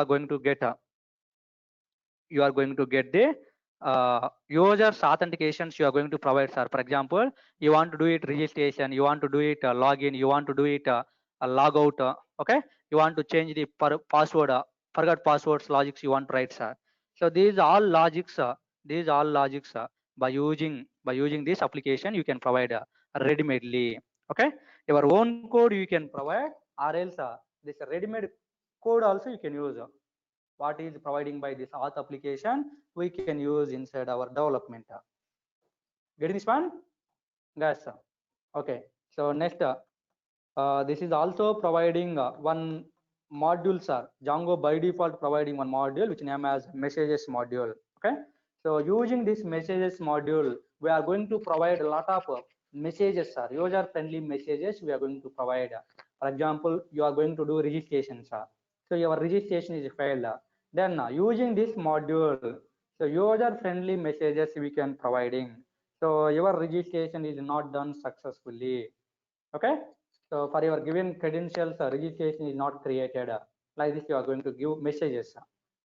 going to get the users authentications you are going to provide, sir. For example, you want to do it registration, you want to do it login, you want to do it log out. Okay. You want to change the password, forgot passwords logics you want to write, sir. So these all logics, by using this application you can provide ready-madely. Okay. Your own code you can provide, or else this ready-made code also you can use. What is providing by this auth application we can use inside our development. Getting this one? Yes. Okay. So next, this is also providing one module, sir. Django by default providing one module which name as messages module. Okay. So using this messages module, we are going to provide a lot of messages, sir. User friendly messages we are going to provide. For example, you are going to do registration, sir. So your registration is failed. Then using this module, so user friendly messages we can providing. So your registration is not done successfully. Okay. So for your given credentials, registration is not created. Like this, you are going to give messages.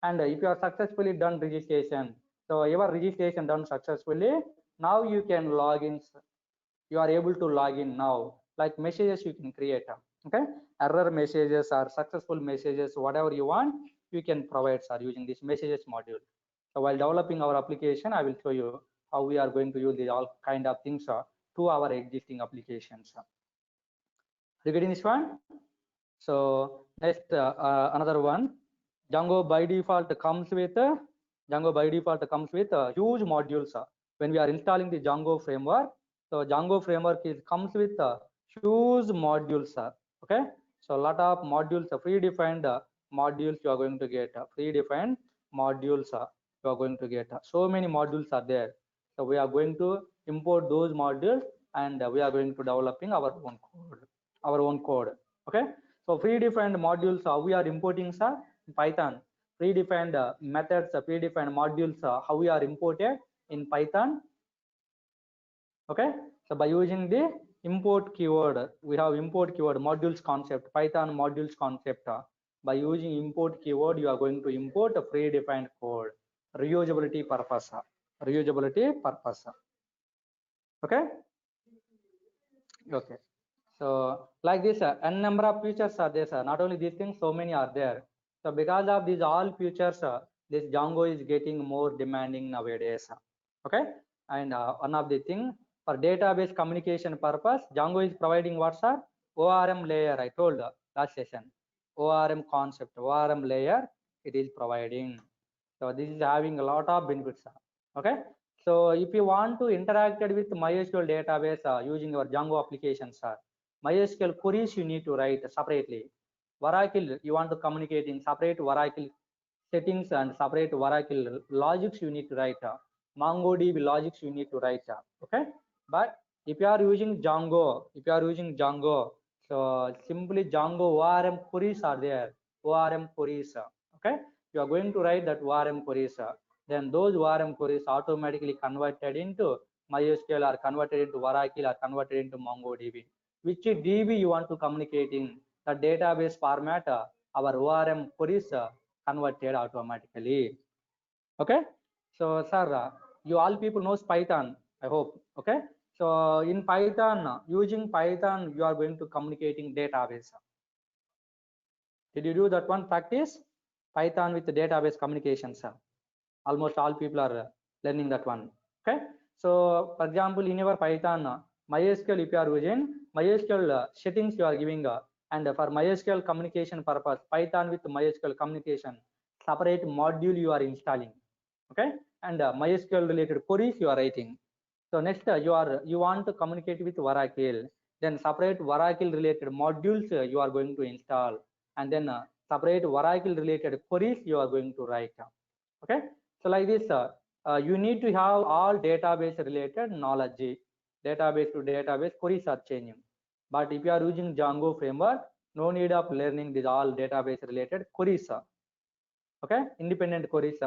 And if you are successfully done registration, so your registration done successfully, now you can log in. You are able to log in now. Like messages you can create. Okay. Error messages or successful messages, whatever you want, you can provide, sir, using this messages module. So while developing our application, I will show you how we are going to use these all kind of things to our existing applications. You getting this one? So next, another one, Django by default comes with huge modules. When we are installing the Django framework, so Django framework comes with huge modules. Okay, so a lot of modules, predefined modules you are going to get. Predefined modules you are going to get. So many modules are there. So we are going to import those modules and we are going to developing our own code. Okay. So predefined modules we are importing, sir, Python. Predefined methods, predefined modules how we are imported in Python. Okay. So by using the import keyword, we have import keyword modules concept, Python modules concept. By using import keyword, you are going to import a predefined code, reusability purpose. Okay. Okay. So like this, n number of features are there, sir. Not only these things, so many are there. So because of these all features, this Django is getting more demanding nowadays. Okay. And one of the thing for database communication purpose, Django is providing what, sir? ORM layer. I told last session. ORM concept, ORM layer it is providing. So this is having a lot of benefits. Okay. So if you want to interact with MySQL database using your Django application, sir, MySQL queries you need to write separately. Oracle, you want to communicate in separate Oracle settings and separate Oracle logics you need to write. MongoDB logics you need to write. Okay. But if you are using Django, so simply Django ORM queries are there. ORM queries. Okay. you are going to write that ORM queries. Then those ORM queries automatically converted into MySQL or converted into Oracle or converted into MongoDB. Which DB you want to communicate in, the database format, our ORM queries converted automatically. Okay, so sir, you all people knows Python, I hope. Okay, so in Python, using Python, you are going to communicating database. Did you do that one practice? Python with the database communication, sir. Almost all people are learning that one. Okay, so for example, in your Python, MySQL, if you are using MySQL settings, you are giving, and for MySQL communication purpose, Python with MySQL communication, separate module you are installing. Okay, and MySQL related queries you are writing. So next, you want to communicate with Oracle, then separate Oracle related modules you are going to install, and then separate Oracle related queries you are going to write. Okay, so like this, you need to have all database related knowledge. Database to database queries are changing. But if you are using Django framework, no need of learning these all database related queries. Okay, independent queries,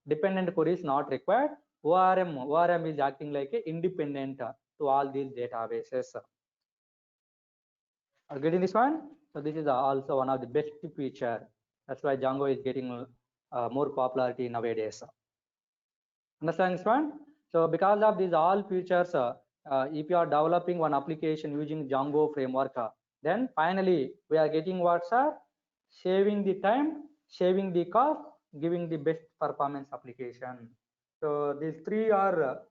dependent queries not required. ORM is acting like a independent to all these databases. Are getting this one? So this is also one of the best feature. That's why Django is getting more popularity nowadays. Understand this one? So because of these all features, if you are developing one application using Django framework, then finally we are getting what, sir? Saving the time, saving the cost, giving the best performance application. So these three are,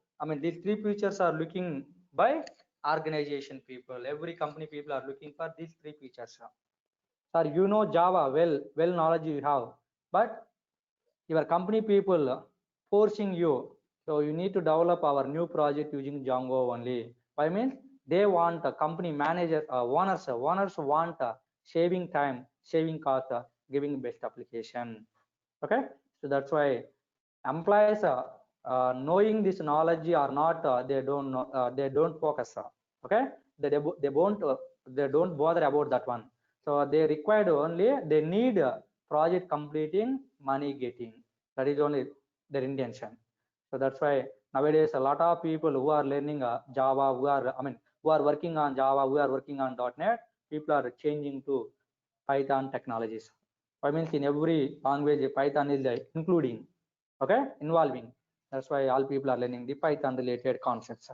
these three features are looking by organization people. Every company people are looking for these three features. Sir, you know Java well knowledge you have, but your company people forcing you, so you need to develop our new project using Django only. Why means they want a company manager, owners want saving time, saving cost, giving best application. Okay, so that's why employees knowing this knowledge or not, they don't know, they don't focus. Okay, they don't bother about that one. So they required only, they need project completing, money getting. That is only their intention. So that's why nowadays a lot of people who are learning Java, who are working on Java, who are working on .NET, people are changing to Python technologies. I mean, in every language, Python is including, okay, involving. That's why all people are learning the Python related concepts.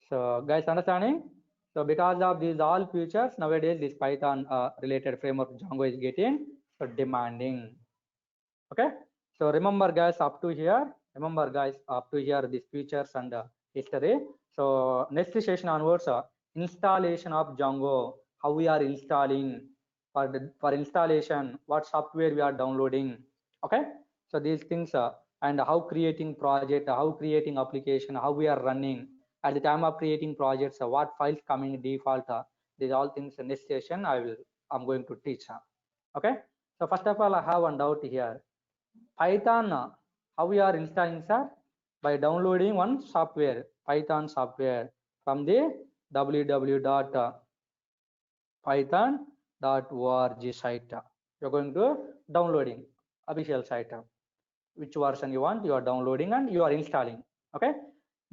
So guys, understanding? So because of these all features, nowadays this Python related framework Django is getting so demanding. Okay, so remember guys, up to here, these features and history. So next session onwards, installation of Django, how we are installing, for installation, what software we are downloading. Okay, so these things and how creating project, how creating application, how we are running at the time of creating projects, what files coming default, these all things in this session I'm going to teach. Okay, so first of all, I have one doubt here. Python, how we are installing, sir? By downloading one software, Python software from the www.python.org site. You're going to downloading official site. Which version you want, you are downloading and you are installing. Okay,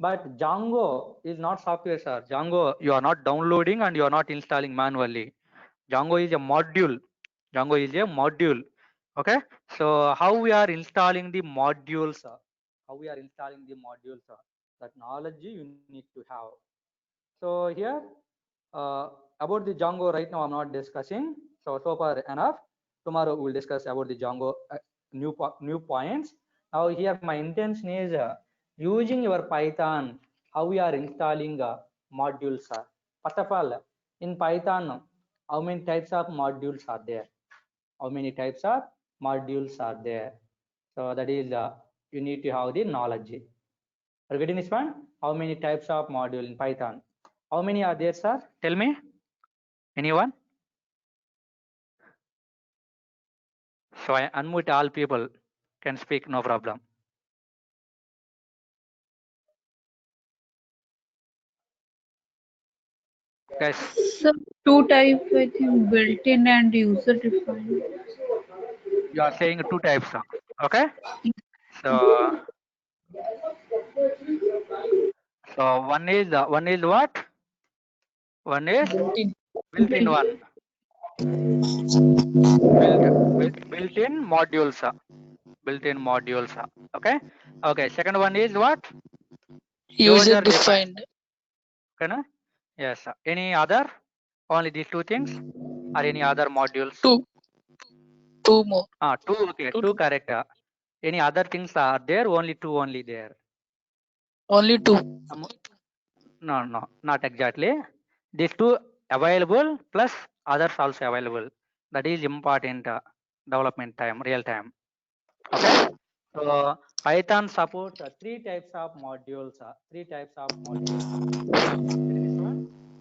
but Django is not software, sir. Django you are not downloading and you are not installing manually. Django is a module. Okay, so how we are installing the modules, that knowledge you need to have. So here about the Django right now I'm not discussing, so far enough. Tomorrow we will discuss about the Django new points. Now here my intention is using your Python, how we are installing modules. First of all, in Python, how many types of modules are there? So that is you need to have the knowledge. Are you getting this one? How many types of module in Python? How many are there, sir? Tell me. Anyone? So I unmute all people can speak, no problem. Guys, So two types, I think, built-in and user-defined. you are saying two types. Okay. So one is what? One is Built-in. built-in one. Built-in modules. Built-in modules. Okay. Okay. Second one is what? User defined. Okay. No? Yes. Any other? Only these two things, or any other modules? Two more. Two. Okay. Two correct. Any other things are there? Only two only there. Only two. No, not exactly. These two available plus others also available. That is important development time, real time. Okay. So Python supports three types of modules. Three types of modules.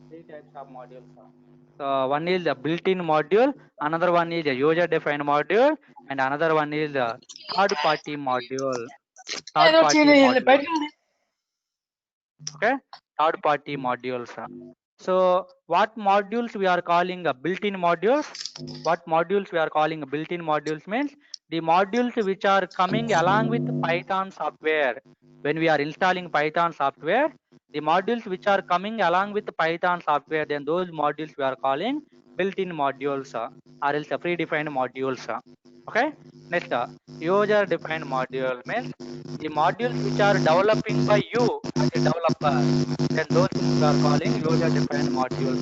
Three types of modules. So one is a built-in module, another one is a user-defined module, and another one is a third-party module. Third-party module. Okay, third-party modules. So what modules we are calling a built-in modules? What modules we are calling built-in modules means the modules which are coming along with Python software. When we are installing Python software, the modules which are coming along with Python software, then those modules we are calling built-in modules or else predefined modules. Okay. Next, user-defined module means the modules which are developing by you as a developer. Then those things we are calling user-defined modules.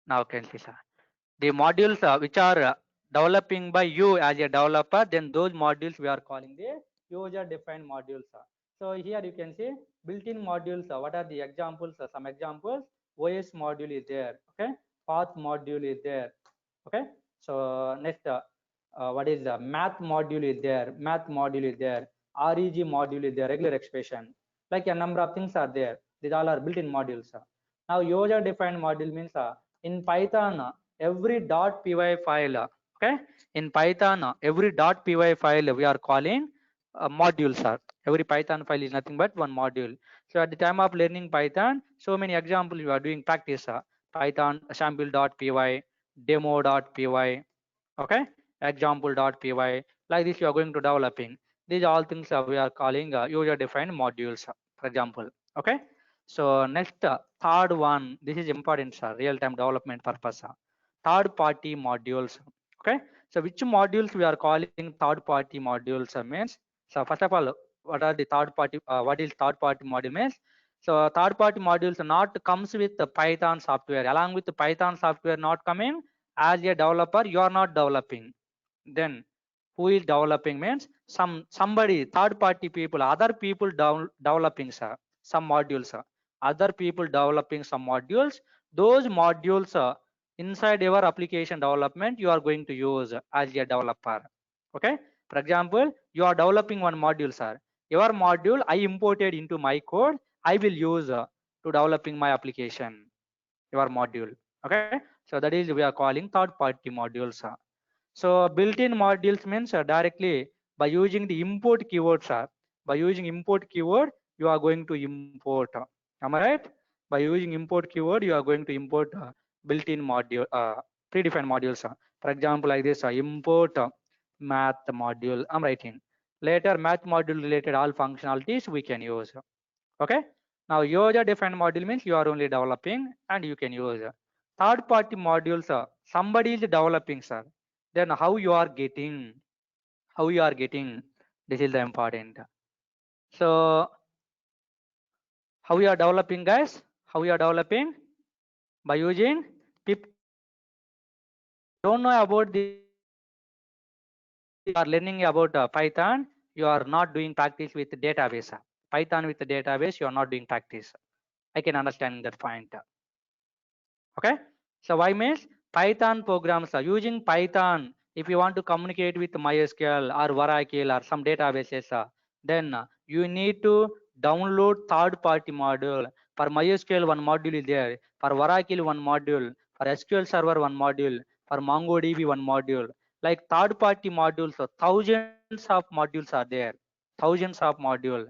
Now can see, sir. The modules which are developing by you as a developer, then those modules we are calling the user-defined modules. So here you can see built-in modules. What are the examples? Some examples. OS module is there. Okay. Path module is there. Okay. So next, what is the math module is there? Math module is there. REG module is there. Regular expression. Like a number of things are there. These all are built-in modules. Now user-defined module means in Python every .py file. Okay. In Python every .py file we are calling modules. Every Python file is nothing but one module. So at the time of learning Python, so many examples you are doing practice. Python sample.py, demo.py, okay, example.py, like this you are going to developing. These all things we are calling user defined modules, for example. Okay. So next, third one, this is important, sir, real time development purpose. Third party modules. Okay. So which modules we are calling third party modules means, so first of all, what are the third party, what is third party module means? So third party modules not comes with the Python software. Along with the Python software not coming, as a developer you are not developing. Then who is developing means somebody, third party people, other people developing some modules. Other people developing some modules. Those modules inside your application development you are going to use as a developer. Okay. For example, you are developing one module, sir. Your module I imported into my code, I will use to developing my application, your module. Okay. So that is we are calling third party modules. So built-in modules means directly by using the import keywords. By using import keyword you are going to import. Am I right? By using import keyword you are going to import built-in module, predefined modules. For example, like this, import math module I'm writing. Later math module related all functionalities we can use. Okay. Now user defined module means you are only developing and you can use. Third party modules, somebody is developing, sir. Then how you are getting, this is the important. So how we are developing, guys? How we are developing? By using pip. Don't know about the, you are learning about Python, you are not doing practice with database. Python with the database you are not doing practice. I can understand that point. Okay. So why means Python programs are using Python. If you want to communicate with MySQL or Oracle or some databases, then you need to download third party module. For MySQL one module is there, for Oracle one module, for SQL Server one module, for MongoDB one module. Like third party modules, so thousands of modules are there, thousands of modules.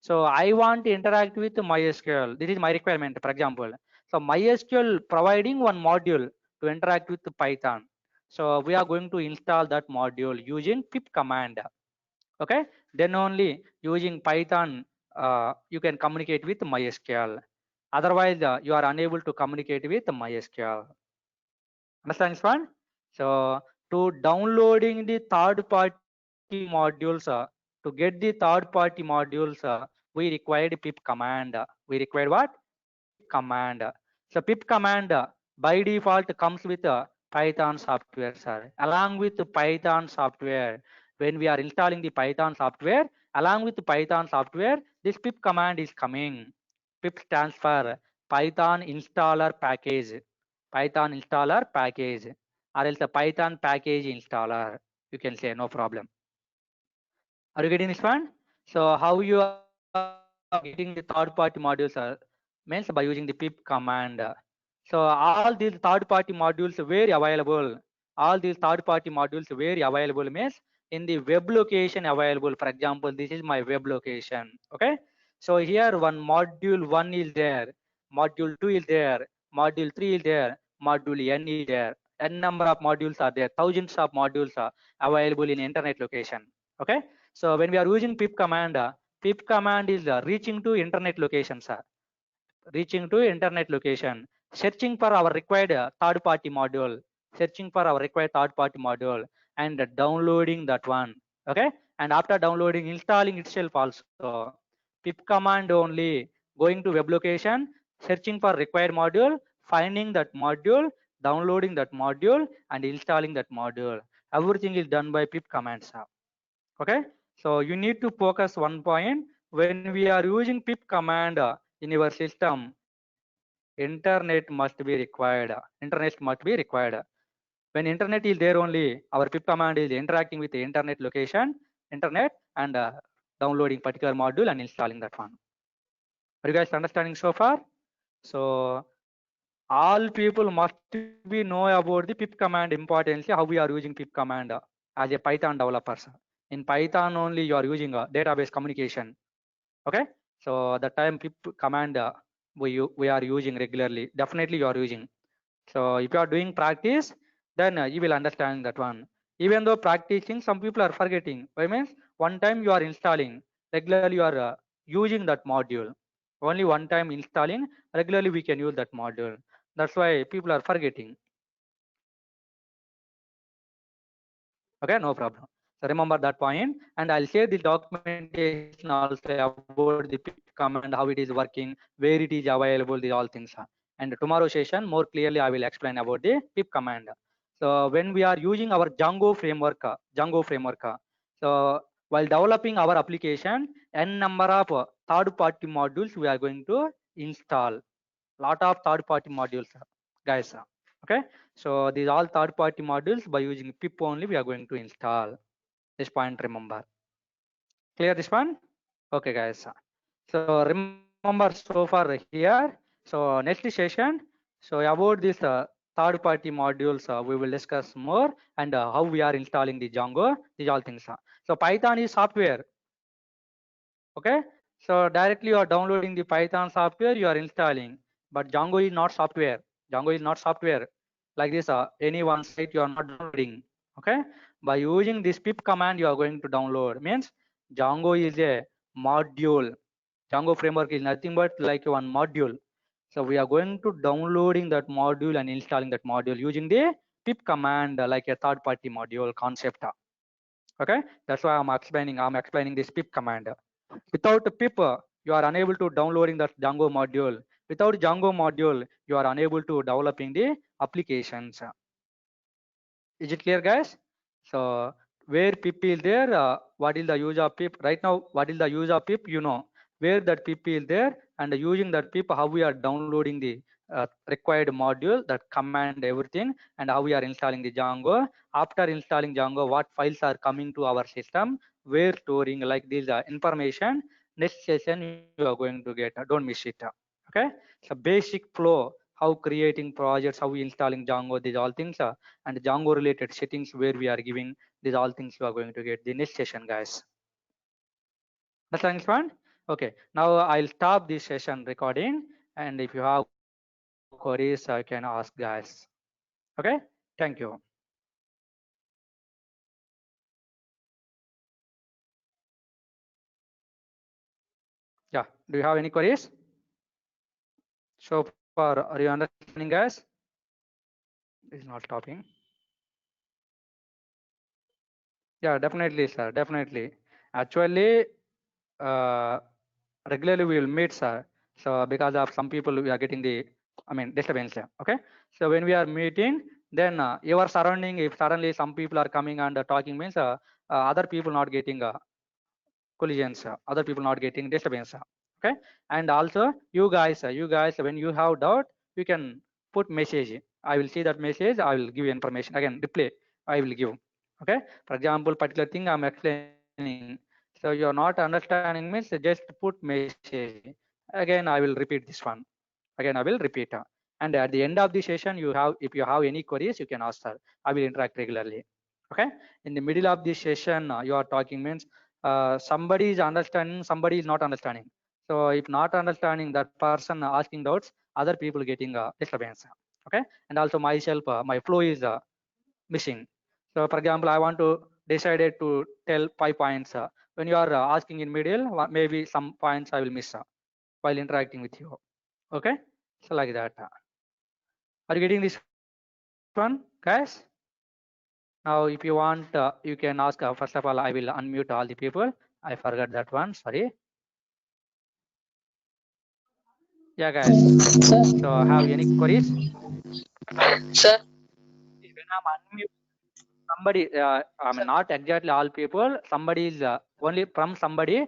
So I want to interact with MySQL. This is my requirement, for example. So MySQL providing one module to interact with Python. So we are going to install that module using pip command. Okay, then only using Python you can communicate with MySQL. Otherwise, you are unable to communicate with MySQL. Understand this one? So to downloading the third-party modules, to get the third-party modules, we required pip command. We required what? Command. So pip command by default comes with Python software, sir. Along with the Python software, when we are installing the Python software, along with the Python software, this pip command is coming. Pip stands for Python installer package. Python installer package, or else the Python package installer. You can say no problem. Are you getting this one? So how you are getting the third-party modules means by using the pip command. So all these third-party modules were available. All these third-party modules were available means in the web location available. For example, this is my web location. Okay. So here one module 1 is there, module 2 is there, module 3 is there, module n is there. N number of modules are there. Thousands of modules are available in internet location. Okay. So when we are using pip command is reaching to internet locations, reaching to internet location, searching for our required third-party module, searching for our required third-party module, and downloading that one. Okay, and after downloading, installing itself also. Pip command only going to web location, searching for required module, finding that module, downloading that module, and installing that module. Everything is done by pip commands. Okay, so you need to focus one point. When we are using pip command in your system, internet must be required. Internet must be required. When internet is there only, our pip command is interacting with the internet location, internet, and downloading particular module and installing that one. Are you guys understanding so far? So all people must be know about the pip command importance, how we are using pip command as a Python developers. In Python only you are using a database communication. Okay, so the time pip command we are using regularly, definitely you are using. So if you are doing practice, then you will understand that one. Even though practicing, some people are forgetting. Why means one time you are installing, regularly you are using that module. Only one time installing, regularly we can use that module. That's why people are forgetting. Okay, no problem. So remember that point, and I'll share the documentation also about the pip command, how it is working, where it is available, the all things. And tomorrow session, more clearly, I will explain about the pip command. So when we are using our Django framework, so while developing our application, n number of third-party modules we are going to install. Lot of third-party modules, guys. Okay, so these all third-party modules by using pip only we are going to install. This point remember. Clear this one? Okay, guys. So remember so far here. So next session. So about this third-party modules, we will discuss more and how we are installing the Django. These all things. So Python is software. Okay. So directly you are downloading the Python software, you are installing. But Django is not software. Django is not software. Like this, any one site you are not downloading. Okay. By using this pip command, you are going to download. Means Django is a module. Django framework is nothing but like one module. So we are going to downloading that module and installing that module using the pip command, like a third-party module concept. Okay. That's why I'm explaining this pip command. Without pip, you are unable to downloading that Django module. Without Django module, you are unable to developing the applications. Is it clear, guys? So where pip is there, what is the use of pip? Right now, what is the use of pip? You know where that pip is there, and using that pip, how we are downloading the required module, that command, everything, and how we are installing the Django. After installing Django, what files are coming to our system, where storing, like this information. Next session you are going to get. Don't miss it. Okay, so basic flow, how creating projects, how we installing Django, these all things, and Django related settings where we are giving, these all things you are going to get the next session, guys. That's one. Okay, now I'll stop this session recording, and if you have queries, I can ask guys. Okay, thank you. Yeah, do you have any queries? So far, are you understanding, guys? It's not stopping. Yeah, definitely, sir. Definitely. Actually, regularly we will meet, sir. So because of some people, we are getting the, disturbance. Okay. So when we are meeting, then your surrounding, if suddenly some people are coming and talking, means other people not getting collisions, other people not getting disturbance. Okay. And also you guys, when you have doubt, you can put message. I will see that message. I will give you information again. Replay I will give. Okay. For example, particular thing I'm explaining. So you're not understanding means just put message. Again, I will repeat this one. Again, I will repeat. And at the end of the session, if you have any queries, you can ask her. I will interact regularly. Okay. In the middle of the session, you are talking means somebody is understanding, somebody is not understanding. So if not understanding, that person asking doubts, other people getting disturbance. Okay. And also myself, my flow is missing. So for example, I want to decided to tell 5 points. When you are asking in middle, maybe some points I will miss while interacting with you. Okay. So like that. Are you getting this one, guys? Now, if you want, you can ask. First of all, I will unmute all the people. I forgot that one. Sorry. Yeah, guys. Sir. So, have any queries? Sir. When I'm unmute, somebody, not exactly all people. Somebody is only from somebody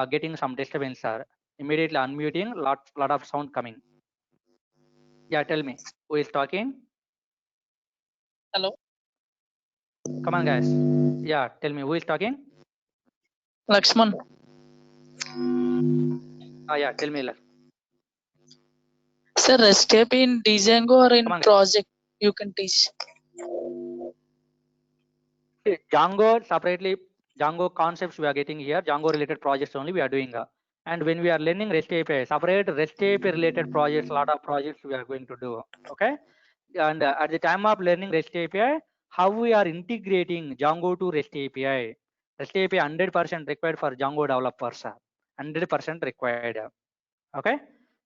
getting some disturbance. Immediately unmuting, lot of sound coming. Yeah, tell me who is talking. Hello. Come on, guys. Yeah, tell me who is talking. Lakshman. Yeah, tell me. Sir, REST API in Django or in Come on. project you can teach. Django separately, Django concepts we are getting here, Django related projects only we are doing. And when we are learning REST API, separate REST API related projects, lot of projects we are going to do. Okay. And at the time of learning REST API, how we are integrating Django to REST API. REST API 100% required for Django developers. 100% required. Okay.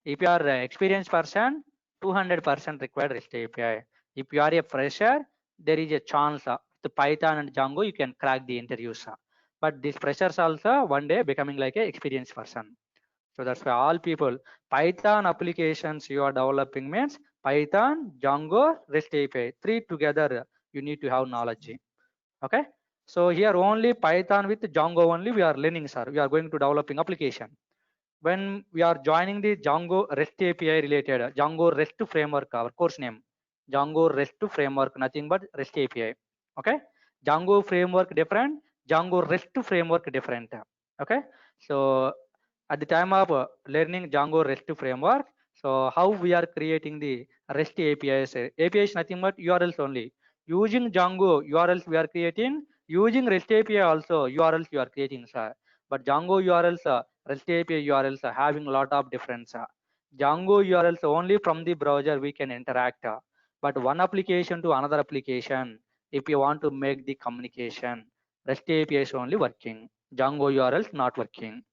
If you are an experienced person, 200% required REST API. If you are a fresher, there is a chance the Python and Django you can crack the interviews. But these freshers also one day becoming like an experienced person. So that's why all people Python applications you are developing means Python, Django, REST API. 3 together you need to have knowledge. Okay. So here only Python with Django only we are learning, sir. We are going to developing application. When we are joining the Django REST API related Django REST framework, our course name Django REST framework, nothing but REST API. Okay. Django framework different, Django REST framework different. Okay. So at the time of learning Django REST framework, so how we are creating the REST APIs. API is nothing but URLs only. Using Django URLs we are creating, using REST API also URLs you are creating, sir. But Django URLs, REST API URLs are having a lot of difference. Django URLs only from the browser we can interact. But one application to another application, if you want to make the communication, REST API is only working. Django URLs not working.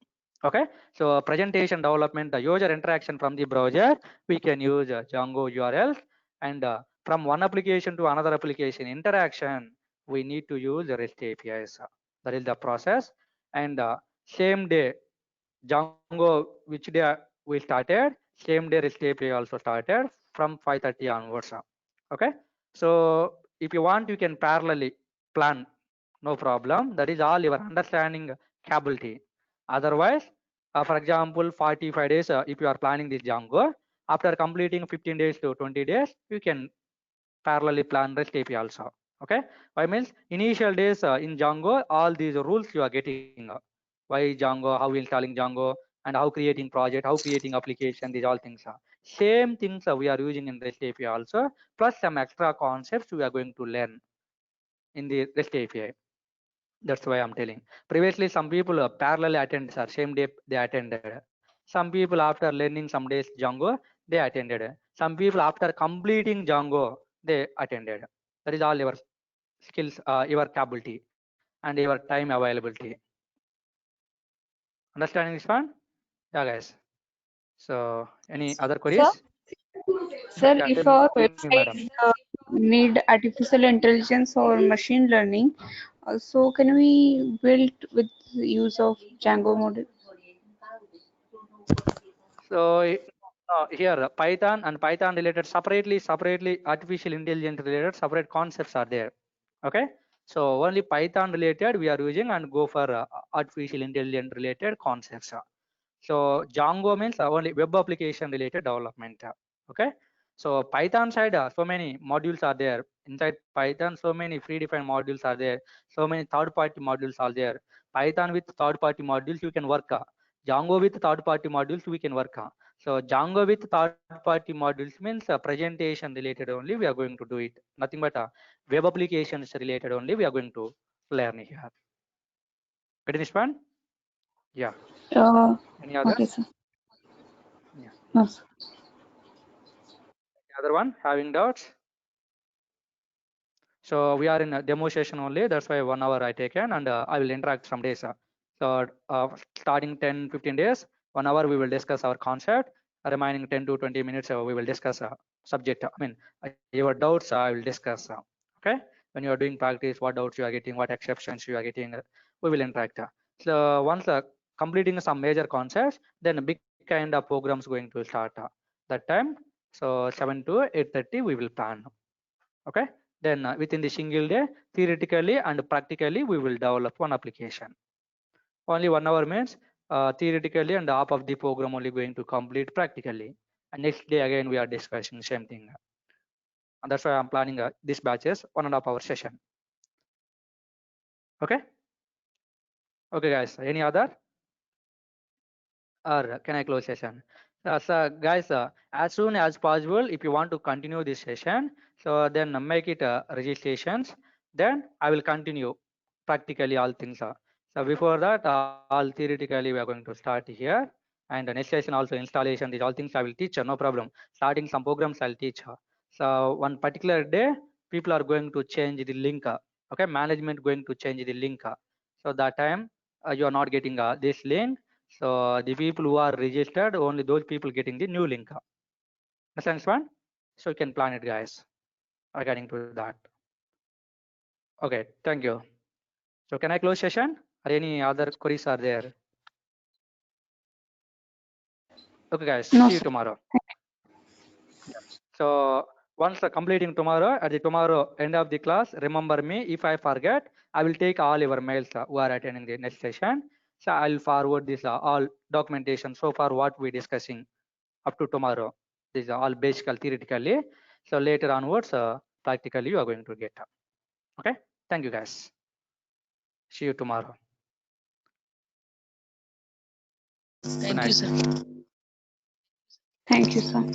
Okay. So presentation development, the user interaction from the browser, we can use Django URLs, and from one application to another application interaction, we need to use REST APIs. That is the process. And same day Django, which day we started, same day REST API also started from 5:30 onwards. Okay. So if you want, you can parallelly plan, no problem. That is all your understanding capability. Otherwise, for example, 45 days, if you are planning this Django, after completing 15 days to 20 days, you can parallelly plan REST API also. Okay. Why means initial days in Django, all these rules you are getting. Why Django, how installing Django, and how creating project, how creating application, these all things are. Same things we are using in REST API also, plus some extra concepts we are going to learn in the REST API. That's why I'm telling. Previously, some people parallel attend, sir. Same day they attended. Some people after learning some days Django, they attended. Some people after completing Django, they attended. That is all your skills, your capability and your time availability. Understanding this one? Yeah, guys. So any other queries? Sir, Yeah, if tell our me, madam. website need artificial intelligence or machine learning, so can we build with use of Django model? So here Python and Python related separately artificial intelligence related separate concepts are there. Okay, so only Python related we are using and go for artificial intelligence related concepts. So Django means only web application related development. Okay, so Python side so many modules are there inside Python. So many predefined modules are there. So many third-party modules are there. Python with third-party modules you can work. Django with third-party modules we can work. So Django with third-party modules means presentation related only we are going to do it. Nothing but web applications related only we are going to learn here. Getting this one? Yeah. Any other? Okay, sir. Yeah. No, sir. Other one having doubts? So we are in a demo session only. That's why 1 hour I taken and I will interact some days. So starting 10-15 days, 1 hour we will discuss our concept. Remaining 10 to 20 minutes we will discuss subject. I mean your doubts I will discuss. Okay, when you are doing practice, what doubts you are getting, what exceptions you are getting, we will interact. So once completing some major concepts, then a big kind of programs going to start. That time, so 7 to 8:30 we will plan. Okay, then within the single day, theoretically and practically we will develop one application. Only 1 hour means theoretically and half of the program only going to complete practically, and next day again we are discussing same thing. And that's why I'm planning this batches 1.5 hour session. Okay, okay guys, any other, or can I close session? So guys, as soon as possible, if you want to continue this session, so then make it registrations, then I will continue practically all things. So before that, all theoretically we are going to start here, and the next session also installation, these all things I will teach, no problem. Starting some programs I'll teach. So one particular day, people are going to change the link. Okay, management going to change the link. So that time you are not getting this link. So the people who are registered, only those people getting the new link. Understand one? So you can plan it, guys, regarding to that. Okay, thank you. So can I close session? Or any other queries are there? Okay, guys, No, see you sir. tomorrow. So once completing tomorrow, at the tomorrow end of the class, remember me. If I forget, I will take all your mails who are attending the next session. So I'll forward this all documentation so far what we discussing up to tomorrow. These are all basically theoretically. So later onwards, practically you are going to get. Okay. Thank you, guys. See you tomorrow. Good Thank you, night. sir. Thank you, sir.